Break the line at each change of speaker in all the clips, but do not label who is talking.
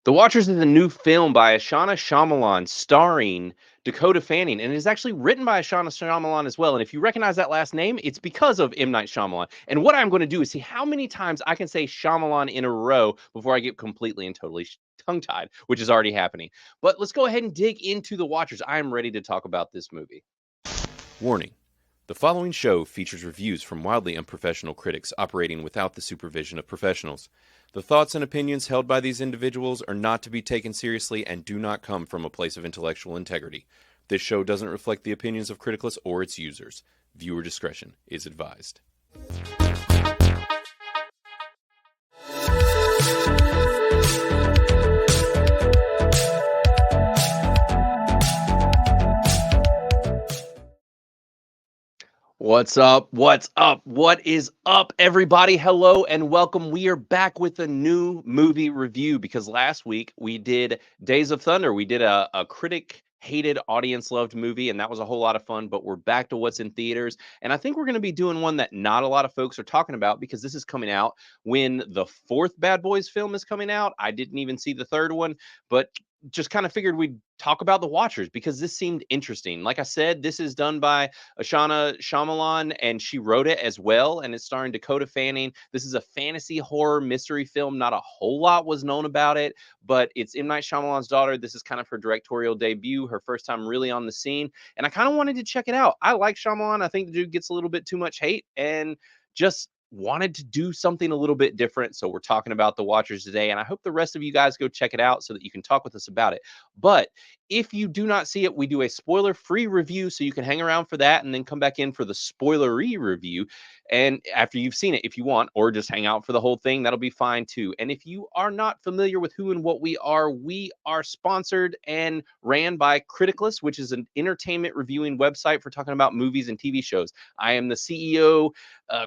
The Watchers is a new film by Ishana Shyamalan starring Dakota Fanning, and it is actually written by Ishana Shyamalan as well. And if you recognize that last name, it's because of M. Night Shyamalan. And what I'm going to do is see how many times I can say Shyamalan in a row before I get completely and totally tongue-tied, which is already happening. But let's go ahead and dig into The Watchers. I am ready to talk about this movie. Warning. The following show features reviews from wildly unprofessional critics operating without the supervision of professionals. The thoughts and opinions held by these individuals are not to be taken seriously and do not come from a place of intellectual integrity. This show doesn't reflect the opinions of Criticless or its users. Viewer discretion is advised. What's up? What's up? What is up, everybody? Hello and welcome. We are back with a new movie review because last week we did Days of Thunder. We did a critic hated, audience loved movie, and that was a whole lot of fun. But we're back to what's in theaters. And I think we're going to be doing one that not a lot of folks are talking about because this is coming out when the fourth Bad Boys film is coming out. I didn't even see the third one, but just kind of figured we'd talk about The Watchers because this seemed interesting. Like I said, this is done by Ishana Shyamalan, and she wrote it as well, and it's starring Dakota Fanning. This is a fantasy horror mystery film. Not a whole lot was known about it, but it's M. Night Shyamalan's daughter. This is kind of her directorial debut, her first time really on the scene, and I kind of wanted to check it out. I like Shyamalan. I think the dude gets a little bit too much hate, and just wanted to do something a little bit different. So we're talking about The Watchers today, and I hope the rest of you guys go check it out so that you can talk with us about it. But if you do not see it, we do a spoiler-free review, so you can hang around for that and then come back in for the spoilery review. And after you've seen it, if you want, or just hang out for the whole thing, that'll be fine too. And if you are not familiar with who and what we are sponsored and ran by Criticless, which is an entertainment reviewing website for talking about movies and TV shows. I am the CEO,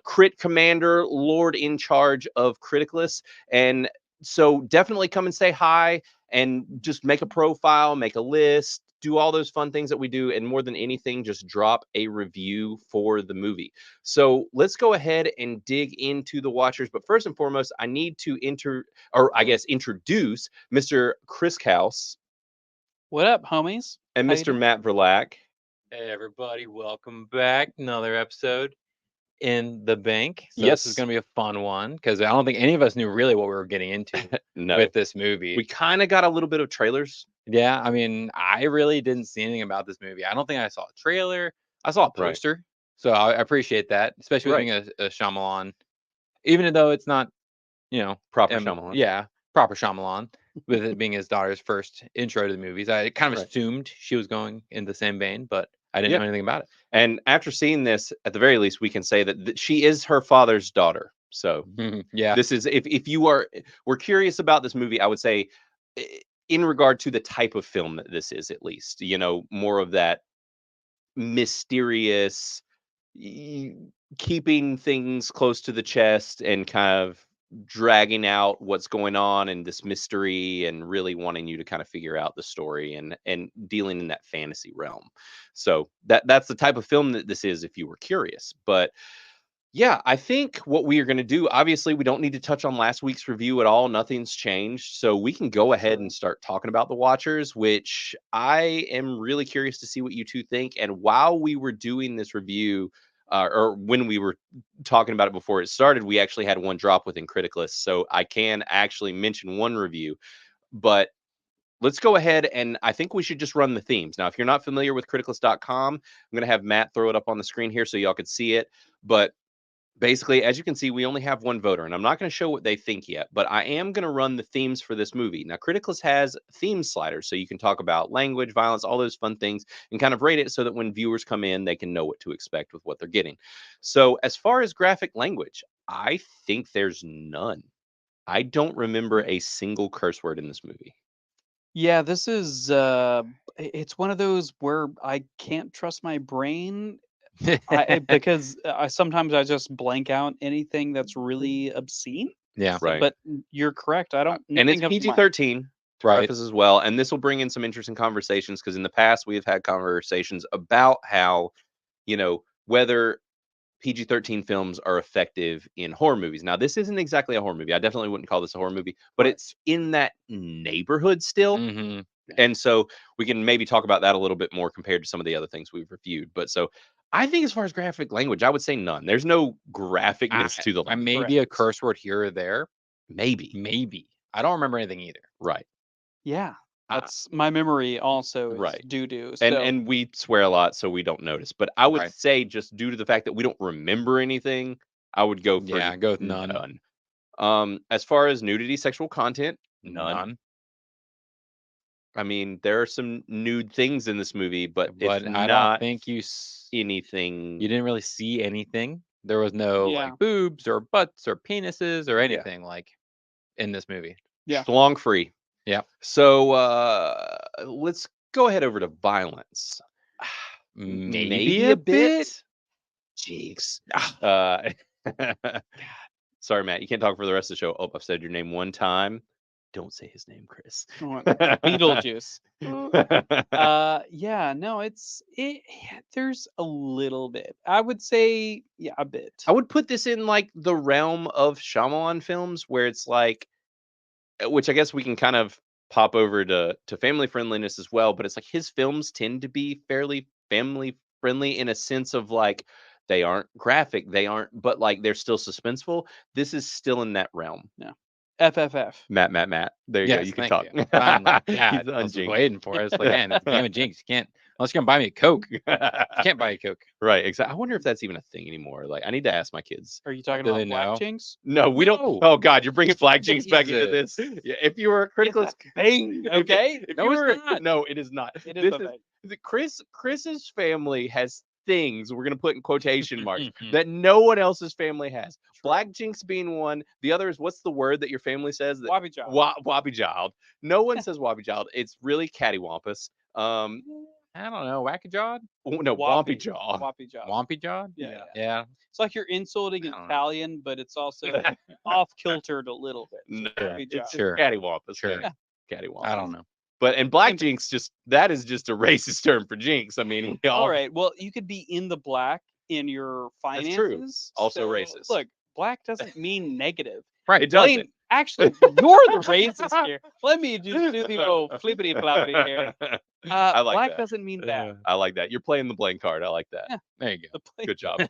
Crit Commander, Lord in charge of Criticless. And so definitely come and say hi and just make a profile, make a list, do all those fun things that we do. And more than anything, just drop a review for the movie. So let's go ahead and dig into The Watchers. But first and foremost, I need to introduce Mr. Chris House
What up, homies?
and
How you
Mr.
doing?
Matt Verlack.
Hey everybody, welcome back. Another episode in the bank. So this is
Yes.
going to be a fun one because I don't think any of us knew really what we were getting into
No.
with this movie.
We kind of got a little bit of trailers.
Yeah, I mean, I really didn't see anything about this movie. I don't think I saw a trailer. I saw a
Right.
poster, so I appreciate that, especially
Right.
with being a Shyamalan, even though it's not,
Proper Shyamalan.
yeah, proper Shyamalan, with it being his daughter's first intro to the movies. I kind of
Right.
assumed she was going in the same vein, but I didn't
Yeah.
know anything about it.
And after seeing this, at the very least, we can say that she is her father's daughter. So
Yeah.
this is if you were curious about this movie, I would say in regard to the type of film that this is, at least, more of that mysterious, y- keeping things close to the chest and kind of dragging out what's going on and this mystery and really wanting you to kind of figure out the story and dealing in that fantasy realm. So that's the type of film that this is if you were curious. But yeah, I think what we are going to do, obviously, we don't need to touch on last week's review at all. Nothing's changed. So we can go ahead and start talking about The Watchers, which I am really curious to see what you two think. And while we were doing this review, or when we were talking about it before it started, we actually had one drop within Criticless. So I can actually mention one review. But let's go ahead, and I think we should just run the themes. Now, if you're not familiar with criticless.com, I'm going to have Matt throw it up on the screen here so y'all can see it. But basically, as you can see, we only have one voter, and I'm not going to show what they think yet, but I am going to run the themes for this movie. Now, Criticless has theme sliders, so you can talk about language, violence, all those fun things, and kind of rate it so that when viewers come in, they can know what to expect with what they're getting. So as far as graphic language, I think there's none. I don't remember a single curse word in this movie.
Yeah, this is it's one of those where I can't trust my brain because I sometimes I just blank out anything that's really obscene.
Yeah.
Right.
But you're correct. I don't
And it's
think of my
PG-13 to
Right.
preface as well. And this will bring in some interesting conversations because in the past we have had conversations about how, whether PG-13 films are effective in horror movies. Now, this isn't exactly a horror movie. I definitely wouldn't call this a horror movie, but
Right.
it's in that neighborhood still.
Mm-hmm.
And so we can maybe talk about that a little bit more compared to some of the other things we've reviewed. But so I think as far as graphic language, I would say none. There's no graphicness to the
I
language.
maybe a
Correct.
curse word here or there.
Maybe.
Maybe. I don't remember anything either.
Right.
Yeah,
Ah.
that's my memory. Also, is
Right.
doo-doo.
And
So
and we swear a lot, so we don't notice. But I would
Right.
say just due to the fact that we don't remember anything, I would go for
Yeah, go with none.
As far as nudity, sexual content, none.
None.
I mean, there are some nude things in this movie, but it's
But I don't
not
think you
anything.
didn't really see anything. There was no
Yeah.
like boobs or butts or penises or anything like in this movie.
Yeah.
Schlong free.
Yep.
So let's go ahead over to violence.
Maybe a bit.
Jeez.
Ah.
Sorry, Matt. You can't talk for the rest of the show. Oh, I've said your name one time. Don't say his name, Chris.
Beetlejuice. Yeah, no, there's a little bit. I would say, yeah, a bit.
I would put this in like the realm of Shyamalan films where it's like, which I guess we can kind of pop over to family friendliness as well, but it's like his films tend to be fairly family friendly in a sense of like they aren't graphic, they aren't, but like they're still suspenseful. This is still in that realm.
FFF.
Matt. There you go.
Yes,
You can
thank
talk.
you. Finally.
He's
God,
the
I was
unjinxed.
waiting for it. It's like, man, it's a game of jinx. You can't unless you're gonna buy me a Coke. You can't buy a Coke.
Right, exactly. I wonder if that's even a thing anymore. Like, I need to ask my kids.
Are you talking
Do
about
they
Black
know?
Jinx?
No, we
No.
don't. Oh God, you're bringing Black Jinx back into this.
Jesus.
Yeah, if you were a critical
thing, okay?
if
No,
you
it's
were,
not.
no, it is not.
It is
This
a thing.
Chris's family has things we're gonna put in quotation marks that no one else's family has. Black Jinx being one. The other is what's the word that your family says? That,
Wappy Child.
Wappy Child. No one says Wappy Child. It's really cattywampus.
I don't know. Wackajawed?
No, Wampy Jaw.
Wappy Child.
Wompy jawed?
Yeah.
Yeah.
It's like you're insulting
I don't know.
Italian, but it's also off kiltered a little bit.
No,
Wappy
it's
Child.
Sure.
cattywampus.
Sure.
Yeah. Cattywampus.
I don't know.
But and Black
Same thing.
Jinx that is just a racist term for Jinx. I mean,
All right. Well, you could be in the black in your
That's
finances.
true. Also racist.
Look, black doesn't mean negative.
Right.
It doesn't.
Blaine, actually, you're the racist here. Let me just do the old flippity floppity here.
I like
black
that.
doesn't mean bad.
I like that. You're playing the Blaine card. I like that.
Yeah.
There you go.
The Blaine-
Good job.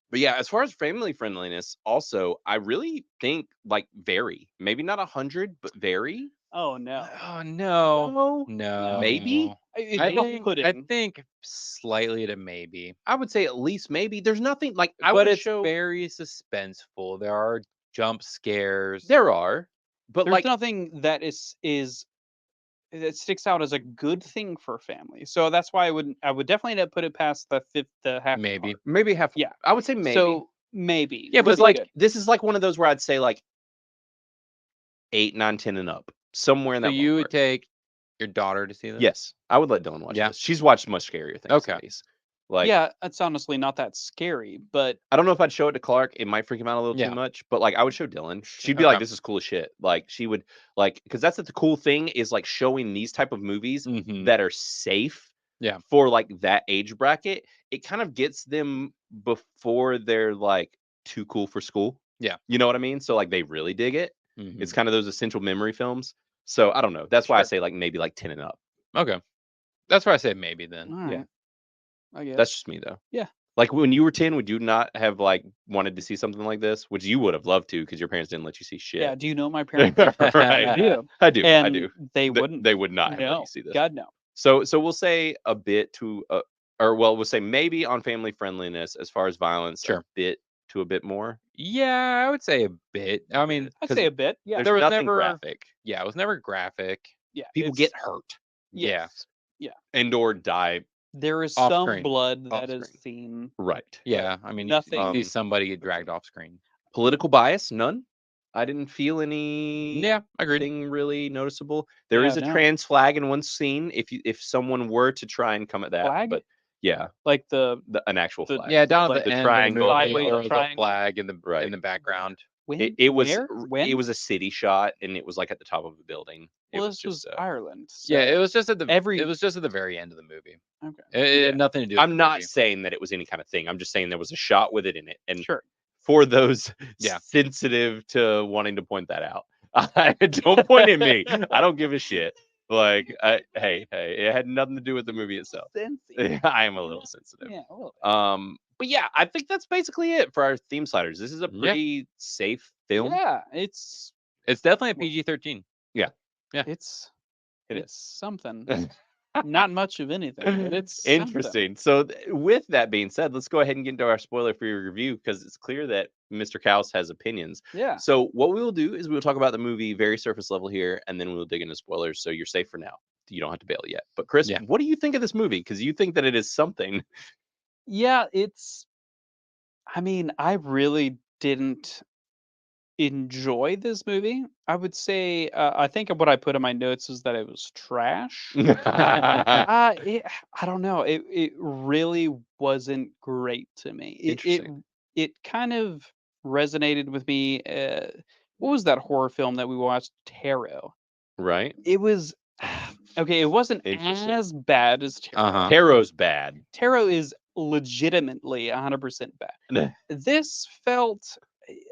But yeah, as far as family friendliness, also, I really think like very, maybe not 100, but very.
Oh no.
Oh no.
No.
No.
Maybe?
I think slightly to maybe.
I would say at least maybe. There's nothing like I
But
would
it's
show.
very suspenseful. There are jump scares.
There are, but
There's
like
nothing that is that sticks out as a good thing for family. So that's why I would definitely not put it past the half.
Maybe.
mark.
maybe half.
Yeah.
I would say maybe.
So maybe.
Yeah,
but
Really
like
good.
this is like one of those where I'd say like 8, 9, 10 and up, somewhere in
So
that.
you
ballpark.
would take your daughter to see this?
Yes, I would let Dylan watch
Yeah.
this. She's watched much scarier things.
Okay.
Than these. Like,
yeah, it's honestly not that scary, but
I don't know if I'd show it to Clark. It might freak him out a little
Yeah.
too much. But like, I would show Dylan. She'd be like,
Okay.
"This is cool as shit." Like, she would like, because that's the cool thing is like showing these type of movies
Mhm.
that are safe.
Yeah.
For like that age bracket, it kind of gets them before they're like too cool for school.
Yeah.
You know what I mean? So like they really dig it.
Mhm.
It's kind of those essential memory films. So I don't know. That's why I
Sure.
say like maybe like 10 and up.
Okay. That's why I say maybe then.
all right.
Yeah.
I guess.
That's just me though.
Yeah.
Like when you were 10, would you not have like wanted to see something like this? Which you would have loved to because your parents didn't let you see shit.
Yeah. Do you know my parents?
Right.
I do.
I do.
And
I do.
they wouldn't.
They would not have let
No.
you see this.
God no.
So we'll say a bit to or well, we'll say maybe on family friendliness as far as violence,
Sure.
a bit to a bit more.
Yeah, I would say a bit. I mean,
I'd
'cause
say a bit. Yeah.
There's
there was
nothing
never
graphic.
Yeah, it was never graphic.
Yeah.
People
it's-
get hurt
yes.
and or die.
There is
Off
some
screen.
blood
Off
that is
screen.
seen.
Right.
Yeah, I mean,
Nothing.
you see somebody get dragged off screen.
Political bias, none. I didn't feel any.
Yeah, agreed.
Thing really noticeable. There is
Yeah,
a
no.
trans flag in one scene. If someone were to try and come at that,
Flag?
but yeah,
Like
an actual
The-
flag.
Yeah, down at
Like
the
the
end
triangle,
of the movie,
sideways
there was a
triangle.
flag in the
Right.
in the background.
when?
It was
Where? When?
it was a city shot and it was like at the top of a building
Well,
was
this was
just.
Ireland.
Yeah,
So
it was just at the
every
it was just at the very end of the movie.
okay.
It
Yeah.
had nothing to do with
I'm
the
not
movie.
saying that it was any kind of thing. I'm just saying there was a shot with it in it, and
Sure.
for those
Yeah.
sensitive to wanting to point that out, don't point at me. I don't give a shit. Like, hey, it had nothing to do with the movie itself.
Sensey.
I am a little sensitive.
Yeah, a little bit.
But yeah, I think that's basically it for our theme sliders. This is a
Yeah.
pretty safe film.
Yeah, it's
It's definitely a PG-13.
it's
It
it's something. Not much of anything, but it's something.
Interesting. So, with that being said, let's go ahead and get into our spoiler-free review because it's clear that Mr. Kaus has opinions.
Yeah.
So, what we will do is we will talk about the movie very surface level here, and then we will dig into spoilers. So, you're safe for now. You don't have to bail yet. But, Chris,
Yeah.
what do you think of this movie? Because you think that it is something.
Yeah, it's I mean, I really didn't enjoy this movie. I would say I think what I put in my notes is that it was trash. I don't know. It really wasn't great to me.
Interesting.
It kind of resonated with me. What was that horror film that we watched? Tarot.
Right?
It was okay. It wasn't
Interesting.
as bad as Tarot.
Uh-huh.
Tarot's bad.
Tarot is legitimately 100% bad. This felt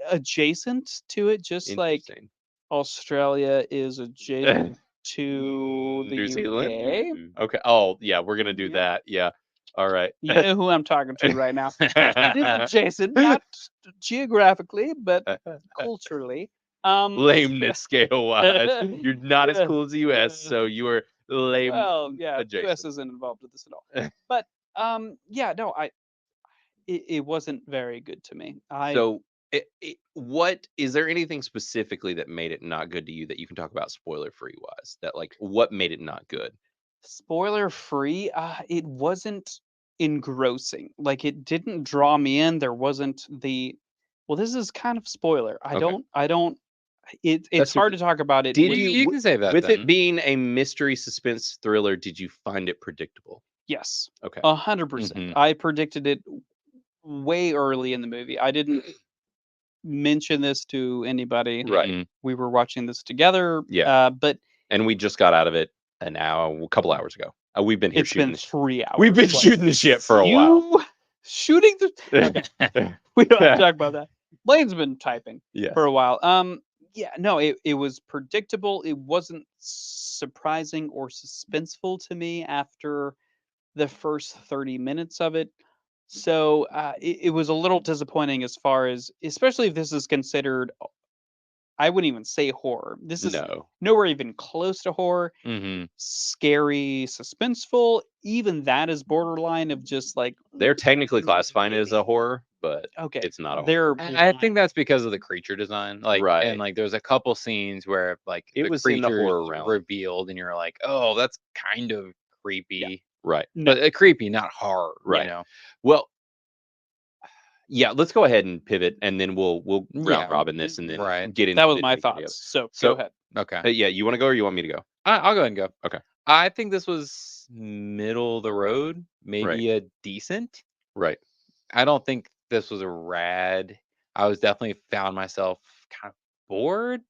adjacent to it, just like
Interesting.
Australia is adjacent to the
New
UK.
Zealand? Okay. Oh, yeah, we're going to do
Yeah.
that. Yeah. All right.
You know who I'm talking to right now. It is adjacent, not geographically, but culturally.
Lameness scale wise. You're not as cool as the US, so you are lame.
Well, yeah, US
adjacent.
isn't involved with this at all. But yeah, no, it wasn't very good to me.
So, what is there anything specifically that made it not good to you that you can talk about spoiler free wise? That like what made it not good?
Spoiler free, it wasn't engrossing. Like it didn't draw me in. There wasn't the well, this is kind of spoiler. I
Okay.
don't it's
That's
hard to talk about it.
Did
with-
you-
You can say that
With
then.
it being a mystery suspense thriller, did you find it predictable?
Yes.
Okay.
100%.
Mhm.
I predicted it way early in the movie. I didn't mention this to anybody.
Right.
Mhm.
We were watching this together.
Yeah.
But
And we just got out of it a couple hours ago. We've been here
it's been
shooting.
3 hours.
We've been
Like,
shooting the shit for a while.
you shooting the okay. We don't have to talk about that. Blaine's been typing
Yes.
for a while. Yeah, no, it was predictable. It wasn't surprising or suspenseful to me after the first 30 minutes of it. So it was a little disappointing as far as, especially if this is considered, I wouldn't even say horror. This is
No.
nowhere even close to horror.
Mm-hmm.
Scary, suspenseful. Even that is borderline of just like
They're technically classifying it as a horror, but
okay.
it's not a horror.
They're
I think that's because of the creature design. Like,
Right.
and like, there's a couple scenes where like
It
the
was in the
creature
horror realm.
revealed, and you're like, oh, that's kind of creepy,
Right.
no.
but creepy, not horror.
Right.
You know?
Well, yeah, let's go ahead and pivot and then we'll round
Yeah,
robin this and then
right.
get into
That was
the
my
nitty-gritty of it.
thoughts. So
So-
go ahead.
Okay.
Yeah, you want to go or you want me to go?
I'll go ahead and go.
Okay.
I think this was middle of the road, maybe
Right.
a decent.
Right.
I don't think this was a rad. I was definitely found myself kind of bored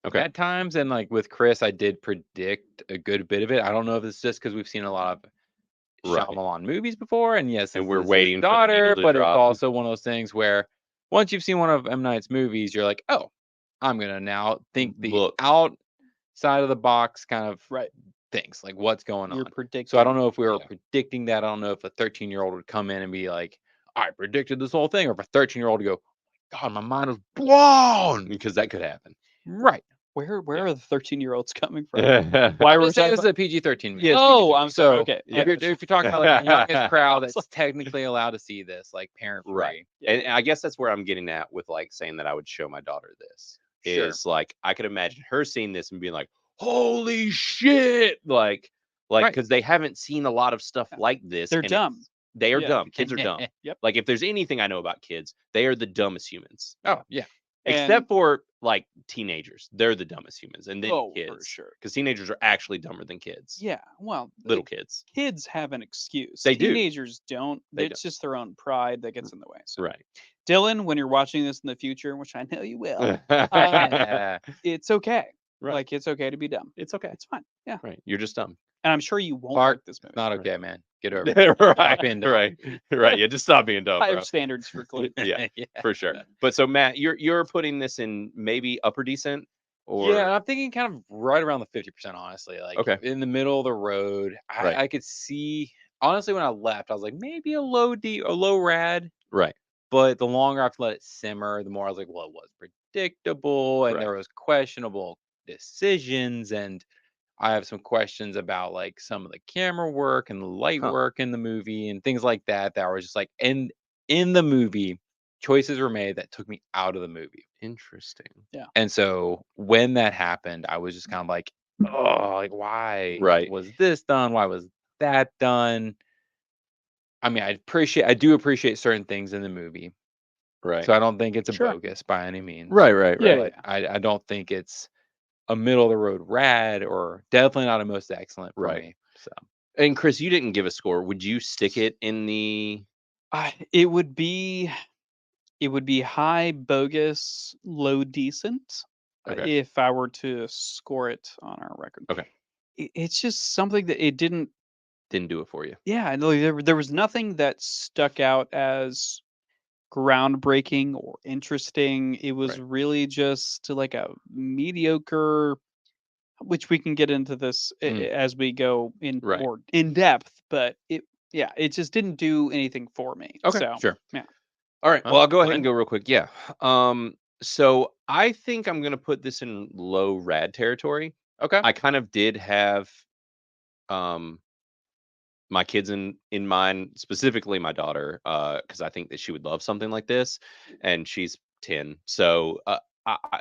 Okay.
at times, and like with Chris, I did predict a good bit of it. I don't know if it's just because we've seen a lot of
Right.
Shyamalan movies before, and yes,
And
this
we're
is his
waiting for the
daughter,
needle to
but it's
drop.
also one of those things where once you've seen one of M. Night's movies, you're like, oh, I'm gonna now think the
Look.
outside of the box kind of
Right.
things, like what's going
You're
on.
predicting.
So I don't know if we were
Yeah.
predicting that. I don't know if a 13-year-old would come in and be like, I predicted this whole thing, or if a 13-year-old would go, God, my mind was blown.
Because that could happen.
Right.
Where are the 13-year-olds coming from?
Why
Why
I
were
was saying
we
this is a PG-13 movie.
Yes, oh, I'm sorry.
So
Okay.
yeah.
if you're talking about like the youngest crowd that's technically allowed to see this, like parent free.
Right. And I guess that's where I'm getting at with like saying that I would show my daughter this.
Sure.
Is like I could imagine her seeing this and being like, "Holy shit!" Like
Right.
because they haven't seen a lot of stuff like this.
They're
and
dumb.
They are
Yeah.
dumb. Kids are dumb.
Yep.
Like if there's anything I know about kids, they are the dumbest humans.
Oh yeah.
Except for like teenagers, they're the dumbest humans, and then
Oh, for
kids,
sure.
because teenagers are actually dumber than kids.
Yeah. Well,
Little kids,
kids have an excuse.
They do.
Teenagers don't.
They
It's just their own pride that gets in the way. So,
right?
Dylan, when you're watching this in the future, which I know you will,
Yeah.
it's okay.
Right.
Like, it's okay to be dumb.
It's okay.
It's fine. Yeah.
Right. You're just dumb.
And I'm sure you won't
Clark,
like this movie.
Not
Right.
okay, man. Get over it.
right.
being dumb.
Right. Right. Yeah. Just stop being dumb,
I
bro.
have standards for Clint.
Yeah.
yeah.
For sure. But so Matt, you're putting this in maybe upper decent or
Yeah, I'm thinking kind of right around the 50%, honestly. Like
Okay.
in the middle of the road.
Right.
I could see, honestly, when I left, I was like, maybe a low rad.
right.
But the longer I've let it simmer, the more I was like, well, it was predictable and
Right.
there was questionable decisions. And I have some questions about like some of the camera work and the light
Huh.
work in the movie and things like that. That was just like, and in the movie, choices were made that took me out of the movie.
Interesting.
And so when that happened, I was just kind of like, oh, like why
Right.
was this done? Why was that done? I mean, I do appreciate certain things in the movie.
Right.
So I don't think it's a
Sure.
bogus by any means.
Right.
Yeah,
But I don't think it's a middle of the road rad or definitely not a most excellent for
Right.
me. So
And Chris, you didn't give a score. Would you stick it in the
It would be high bogus, low decent
Okay.
if I were to score it on our record.
Okay.
It's just something that it didn't.
Didn't do it for you.
Yeah, I know there was nothing that stuck out as groundbreaking or interesting. It was
Right.
really just like a mediocre, which we can get into this as we go in
Right.
more in depth. But it just didn't do anything for me.
Okay.
So
sure.
All right.
Huh?
Well, I'll go ahead and
Glenn?
go real quick. Yeah. So I think I'm gonna put this in low rad territory.
Okay.
I kind of did have my kids in mind, specifically my daughter, because I think that she would love something like this, and she's 10. So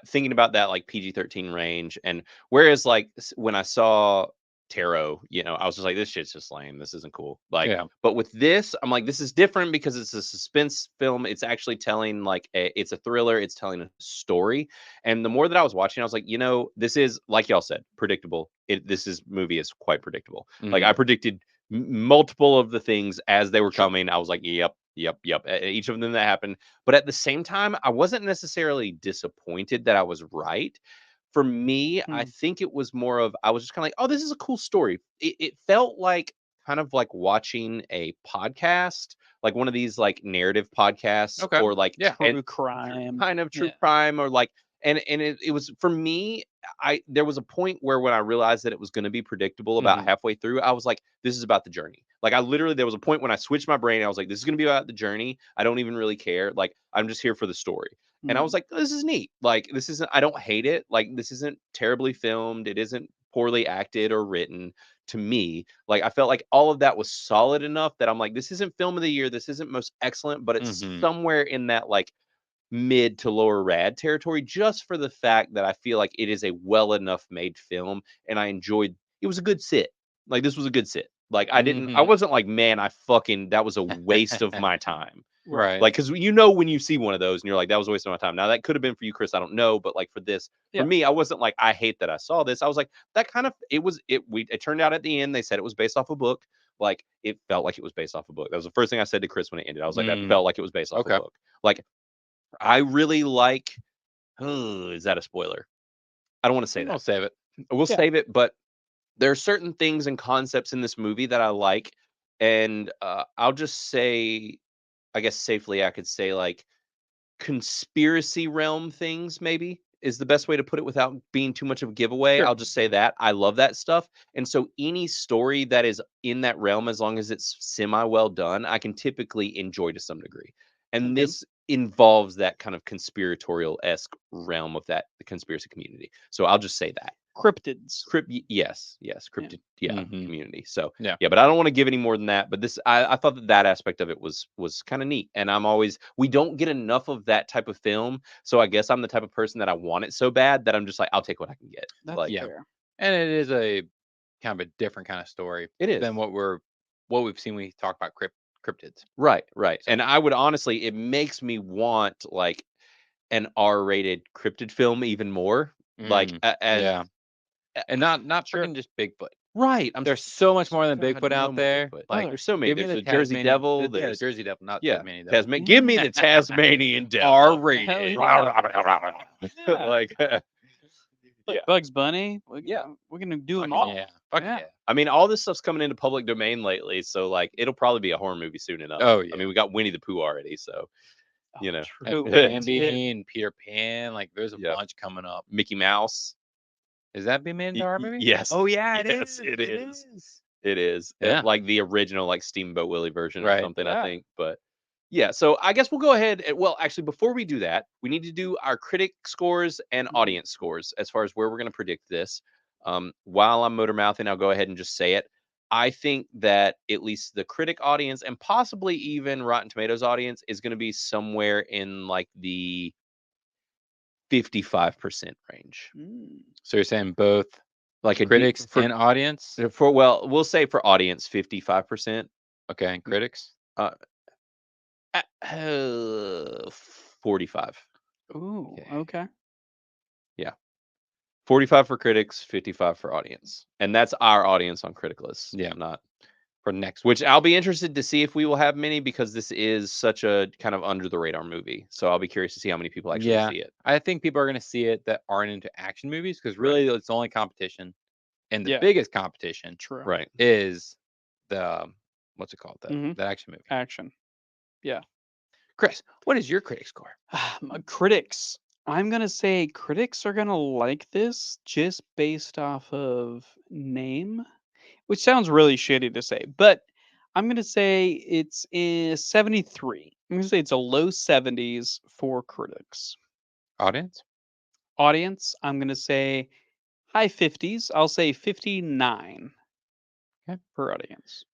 thinking about that like PG-13 range, and whereas like when I saw Tarot, I was just like, this shit's just lame. This isn't cool. Like,
Yeah.
but with this, I'm like, this is different because it's a suspense film. It's actually telling like it's a thriller. It's telling a story. And the more that I was watching, I was like, this is like y'all said, predictable. Movie is quite predictable. Like
Mhm.
I predicted multiple of the things as they were coming. I was like, yep. Each of them that happened. But at the same time, I wasn't necessarily disappointed that I was right. For me, I think it was more of, I was just kind of like, oh, this is a cool story. It felt like kind of like watching a podcast, like one of these like narrative podcasts
Okay.
or like
Yeah.
true crime.
kind of true
Yeah.
crime or like, and it was for me, there was a point where when I realized that it was going to be predictable about
Mhm.
halfway through, I was like, this is about the journey. Like there was a point when I switched my brain. I was like, this is going to be about the journey. I don't even really care. Like I'm just here for the story. And I was like, this is neat. Like I don't hate it. Like this isn't terribly filmed. It isn't poorly acted or written to me. Like I felt like all of that was solid enough that I'm like, this isn't film of the year. This isn't most excellent, but it's
Mhm.
somewhere in that like mid to lower rad territory, just for the fact that I feel like it is a well enough made film and I enjoyed it. Was a good sit. Like this was a good sit. Like I
Mhm.
wasn't like, man, that was a waste of my time.
Right.
Like, because when you see one of those and you're like, that was a waste of my time. Now that could have been for you, Chris. I don't know, but like for this,
Yeah.
for me, I wasn't like, I hate that I saw this. I was like, that kind of it turned out at the end. They said it was based off a book. Like it felt like it was based off a book. That was the first thing I said to Chris when it ended. I was like, that felt like it was based off
Okay.
a book. Like I really like. Is that a spoiler? I don't want to say
I'll
that.
save it.
We'll
Yeah.
save it, but there are certain things and concepts in this movie that I like, and I'll just say, I guess safely, I could say like conspiracy realm things maybe is the best way to put it without being too much of a giveaway.
Sure.
I'll just say that I love that stuff. And so any story that is in that realm, as long as it's semi well done, I can typically enjoy to some degree. And
Okay.
this involves that kind of conspiratorial-esque realm of the conspiracy community. So I'll just say that.
Cryptids.
Yes, cryptid,
Mhm.
community. So
Yeah.
but I don't want to give any more than that. But this, I thought that aspect of it was kind of neat, and we don't get enough of that type of film. So I guess I'm the type of person that I want it so bad that I'm just like, I'll take what I can get.
That's
Like,
Yeah.
fair.
And it is a kind of a different kind of story
It is.
than what we've seen when we talk about cryptids.
right. And I would honestly, it makes me want like an R-rated cryptid film even more. Like as
Yeah. And not
Sure.
freaking just Bigfoot.
right.
There's so much more than
God,
Bigfoot
no
out
more
there.
Bigfoot.
Like,
There's so many.
give me
There's
the
the Jersey
Tasmanian-
Devil.
the
There's
Jersey Devil, not
yeah,
Tasmanian Devil.
Tasman. Give me the Tasmanian Devil.
R-rated.
like
Like
Yeah.
Bugs Bunny.
Yeah.
We're gonna do them
Fucking
all.
yeah. Fuck
Yeah.
yeah.
I mean, all this stuff's coming into public domain lately, so like it'll probably be a horror movie soon enough.
Oh,
I
yeah.
mean, we got Winnie the Pooh already, so you know.
True.
And Bambi and Peter Pan. Like, there's a
Yep.
bunch coming up.
Mickey Mouse.
Is that being made into our movie?
Yes.
Oh yeah, it
Yes,
is.
it is. It is.
Yeah.
Like the original like Steamboat Willie version or
Right.
something, I
Yeah.
think. But yeah, so I guess we'll go ahead and well, actually, before we do that, we need to do our critic scores and audience scores as far as where we're going to predict this. While I'm motor mouthing, I'll go ahead and just say it. I think that at least the critic audience and possibly even Rotten Tomatoes audience is going to be somewhere in like the 55% range.
So you're saying both
Like a
critics
for,
and audience?
for well, we'll say for audience 55%.
Okay, and critics?
45.
Ooh.
Okay.
Okay.
45 for critics, 55 for audience. And that's our audience on Critic List.
Yeah.
Not
For next
which I'll be interested to see if we will have many because this is such a kind of under the radar movie. So I'll be curious to see how many people actually
Yeah.
see it.
I think people are going to see it that aren't into action movies because really it's the only competition, and the
Yeah.
biggest competition
True.
Right.
is the what's it called?
Mhm.
The action movie.
Action.
Chris, what is your critic score?
Critics. I'm gonna say critics are gonna like this just based off of name, which sounds really shitty to say, but I'm gonna say it's 73. I'm gonna say it's a low 70s for critics.
Audience?
Audience, I'm gonna say high 50s. I'll say 59.
Okay.
For audience.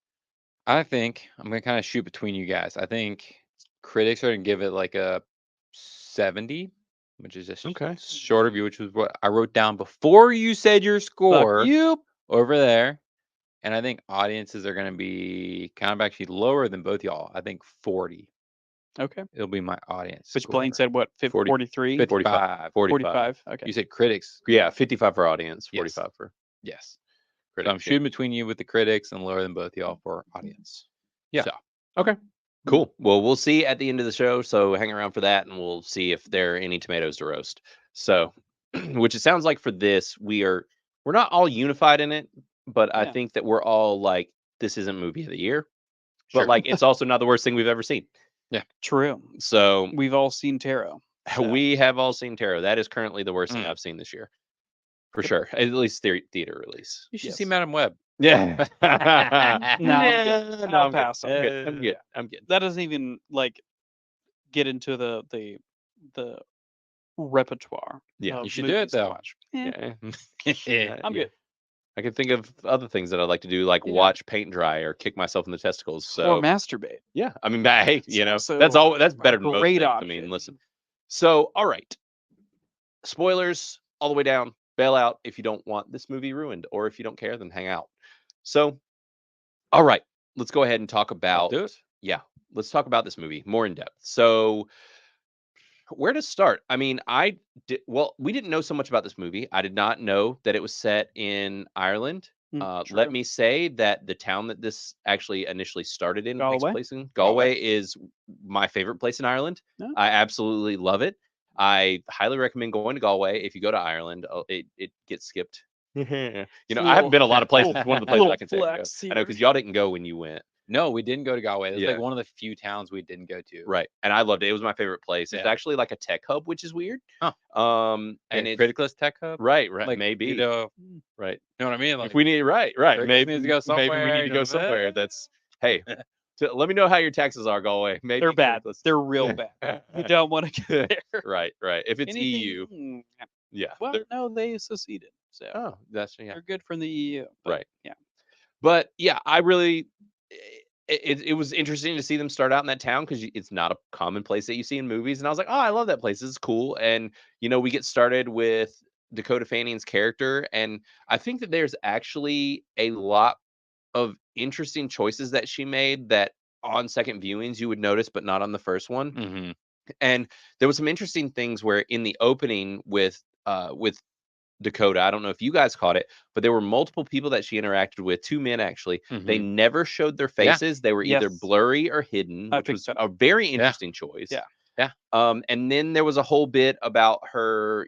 I think I'm going to kind of shoot between you guys. I think critics are going to give it like a 70, which is just
Okay.
short of you, which was what I wrote down before you said your score
You.
over there. And I think audiences are going to be kind of actually lower than both y'all. I think 40.
Okay.
It'll be my audience.
Which Blaine said what?
40,
43?
55.
45. Okay.
You said critics.
Yeah, 55 for audience,
Yes.
45 for
Yes.
critics.
So I'm shooting between you with the critics and lower than both y'all for audience. Yeah.
So, okay. Cool. Well, we'll see at the end of the show. So hang around for that and we'll see if there are any tomatoes to roast. So, which it sounds like for this, we're not all unified in it, but I
Yeah.
think that we're all like, this isn't movie of the year. But
Sure.
like, it's also not the worst thing we've ever seen.
True.
So
We've all seen Tarot. so.
we have all seen Tarot. That is currently the worst thing
Mm.
I've seen this year. For sure. At least theater release.
You should
Yes.
see Madam Web.
Yeah.
No, I'm good.
No,
I'll
I'm
pass on
good.
it.
I'm good. I'm good.
That doesn't even like get into the repertoire.
Yeah.
of
You should do it,
movies to
though.
watch. Eh,
Yeah.
I'm good.
I can think of other things that I'd like to do, like
Yeah.
watch paint dry or kick myself in the testicles.
Or
So
masturbate.
yeah, I mean, hey,
It's
you know,
also
that's better than most
great
things. I
option.
mean, listen. So, all right, spoilers all the way down. Bail out if you don't want this movie ruined, or if you don't care, then hang out. So, all right, let's go ahead and talk about.
do it.
Yeah, let's talk about this movie more in depth. So, where to start? I mean, well, we didn't know so much about this movie. I did not know that it was set in Ireland. Let
True.
me say that the town that this actually initially started in, takes
Galway?
place in Galway, is my favorite place in Ireland.
Yeah.
I absolutely love it. I highly recommend going to Galway if you go to Ireland. It gets skipped. You know, I haven't been a lot of places. It's one of the places
little
I can say. I know
flex
because
here.
y'all didn't go when you went.
No, we didn't go to Galway. It's
Yeah.
like one of the few towns we didn't go to.
Right. And I loved it. It was my favorite place. It's
Yeah.
actually like a tech hub, which is weird.
Huh.
And
And
it's
Criticless Tech Hub.
right,
Like,
maybe.
You know
Right.
what I mean? Like,
If we need right,
Criticus
maybe
needs to go
maybe we
somewhere,
need to
you
go
know,
somewhere. That's hey. Let me know how your taxes are, Galway. Maybe
They're bad.
let's-
They're real bad. You don't want to go there.
right. If it's EU,
Anything-
yeah.
Well,
they're-
no, they seceded. So
oh, that's yeah.
they're good from the EU. but
Right.
Yeah.
But yeah, I really it was interesting to see them start out in that town because it's not a common place that you see in movies. And I was like, oh, I love that place. This is cool. And you know, we get started with Dakota Fanning's character, and I think that there's actually a lot of interesting choices that she made that on second viewings you would notice, but not on the first one.
Mhm.
And there was some interesting things where in the opening with Dakota, I don't know if you guys caught it, but there were multiple people that she interacted with, 2 men actually. They never showed their
Yeah.
faces. They were either
Yes.
blurry or hidden,
I
which
picked
was
that
a very interesting choice.
Yeah.
Yeah.
And then there was a whole bit about her,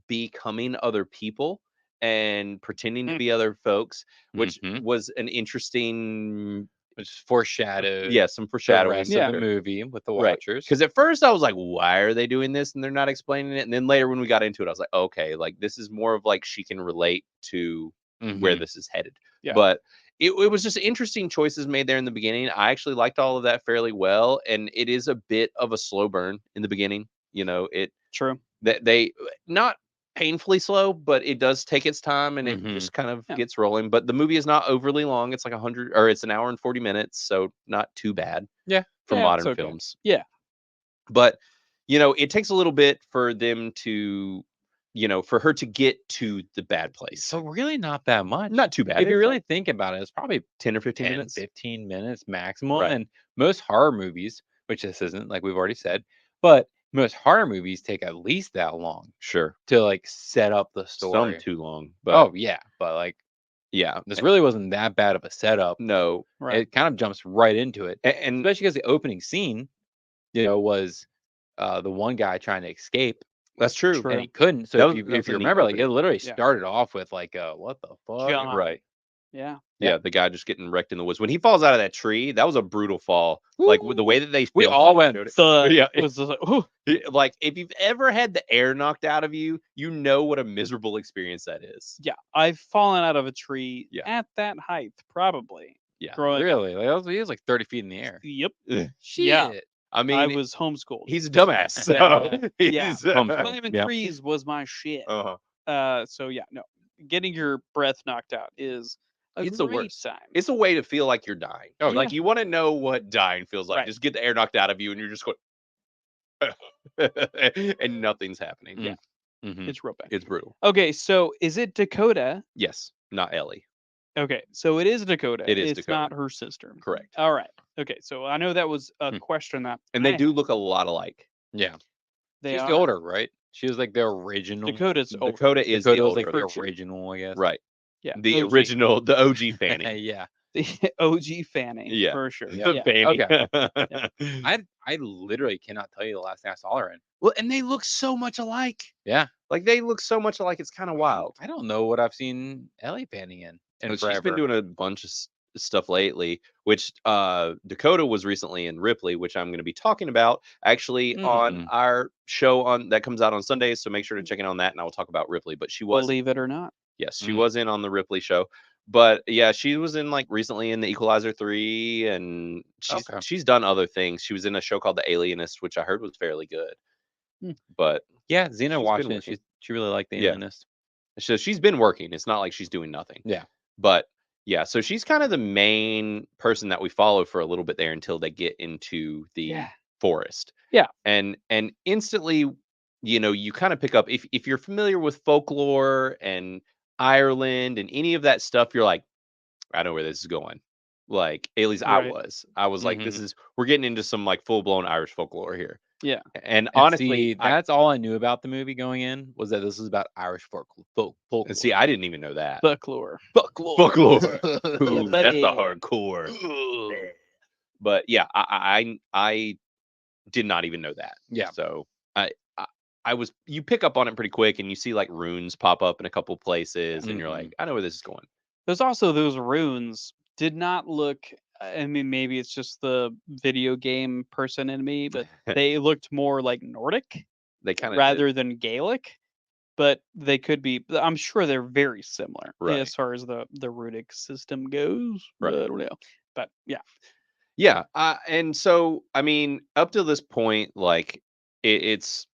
becoming other people and pretending to be other folks, which
Mhm.
was an interesting,
Which foreshadowed
some
the
foreshadowing.
rest
Yeah.
of the movie with the
Right.
Watchers.
Because at first I was like, why are they doing this? And they're not explaining it. And then later when we got into it, I was like, okay, like this is more of like she can relate to where
Mhm.
this is headed.
Yeah.
But it was just interesting choices made there in the beginning. I actually liked all of that fairly well. And it is a bit of a slow burn in the beginning.
True.
That they not painfully slow, but it does take its time and it
Mhm.
just kind of
Yeah.
gets rolling. But the movie is not overly long. It's like 100 or it's an hour and 40 minutes. So not too bad.
Yeah.
For
Yeah, it's
modern
okay.
films.
Yeah.
But it takes a little bit for them to for her to get to the bad place.
So really not that much.
Not too bad.
If you
It's
really
like
think about it, it's probably
10 or 15
10,
minutes.
15 minutes maximum.
Right.
And most horror movies, which this isn't, like we've already said, but most horror movies take at least that long
Sure.
to like set up the
Some
story.
too long. But
Oh yeah, but like
yeah.
this really wasn't that bad of a setup.
No.
Right.
It kind of jumps right into it,
And
especially because the opening scene, was the one guy trying to escape
that's true.
True.
and he couldn't. So
That
if
was-
you
that was
if you
a neat
remember, like
opening.
it literally
Yeah.
started off with like what the fuck?
John.
Right.
Yeah.
Yeah, the guy just getting wrecked in the woods. When he falls out of that tree, that was a brutal fall. Like with the way that they
We
filmed
all
it,
went
showed it.
The
Yeah,
was just like, ooh,
like if you've ever had the air knocked out of you, you know what a miserable experience that is.
yeah. I've fallen out of a tree
Yeah.
at that height, probably.
Yeah.
Growing up.
Really? Like he was like 30 feet in the air.
Yep.
Shit.
Yeah.
I mean,
I was homeschooled.
he's a dumbass. So
Yeah.
he's,
Homeschooled.
Climbing
Yeah.
trees was my shit. So yeah, no. Getting your breath knocked out is a
It's the
great
worst.
time.
It's a way to feel like you're dying.
Oh,
Like you want to know what dying feels like.
Right.
Just get the air knocked out of you, and you're just going, and nothing's happening.
Mm.
Yeah,
Mhm.
It's real bad.
it's brutal.
Okay, so is it Dakota?
Yes, not Ellie.
Okay, so it is Dakota.
It is
It's
Dakota.
not her sister.
Correct.
All right. Okay, so I know that was a question that
And they
I
do
had.
look a lot alike.
Yeah.
They
She's
are.
the older, right? She was like the original.
Dakota's older.
Dakota is
Dakota
the
was
older
like
of
the
the two.
original, I guess.
Right.
Yeah.
The
OG.
original, the OG Fanning.
Yeah.
The OG Fanning.
Yeah.
For sure.
The
Yeah.
Fanning.
I literally cannot tell you the last thing I saw her in.
Well, and they look so much alike.
Yeah.
Like they look so much alike. It's kind of wild.
I don't know what I've seen Ellie Fanning in
Well,
forever.
she's been doing a bunch of stuff lately, which Dakota was recently in Ripley, which I'm going to be talking about actually on our show that comes out on Sundays. So make sure to check in on that, and I will talk about Ripley. But she was,
Believe it or not.
yes, she was in on the Ripley show. But yeah, she was in like recently in the Equalizer 3, and she's done other things. She was in a show called The Alienist, which I heard was fairly good. But
yeah, Xena
she's
watched
been
it.
working.
She really liked The
Yeah.
Alienist.
So she's been working. It's not like she's doing nothing.
Yeah.
But yeah, so she's kind of the main person that we follow for a little bit there until they get into the forest.
Yeah.
And instantly, you kind of pick up if you're familiar with folklore and Ireland and any of that stuff, you're like, I know where this is going. Like, at least
Right.
I was like, we're getting into some like full blown Irish folklore here.
Yeah.
And
And
honestly,
see, that's all I knew about the movie going in was that this was about Irish folklore.
and see, I didn't even know that.
Folklore.
Folklore. Ooh, that's the
buddy.
hardcore. But yeah, I did not even know that.
Yeah.
So I was, you pick up on it pretty quick, and you see like runes pop up in a couple places, and you're like, I know where this is going.
There's also those runes did not look. I mean, maybe it's just the video game person in me, but they looked more like Nordic
They kind of
rather than Gaelic. But they could be. I'm sure they're very similar as far as the runic system goes.
Right.
I don't know. But yeah.
Yeah. And so, I mean, up to this point, like it's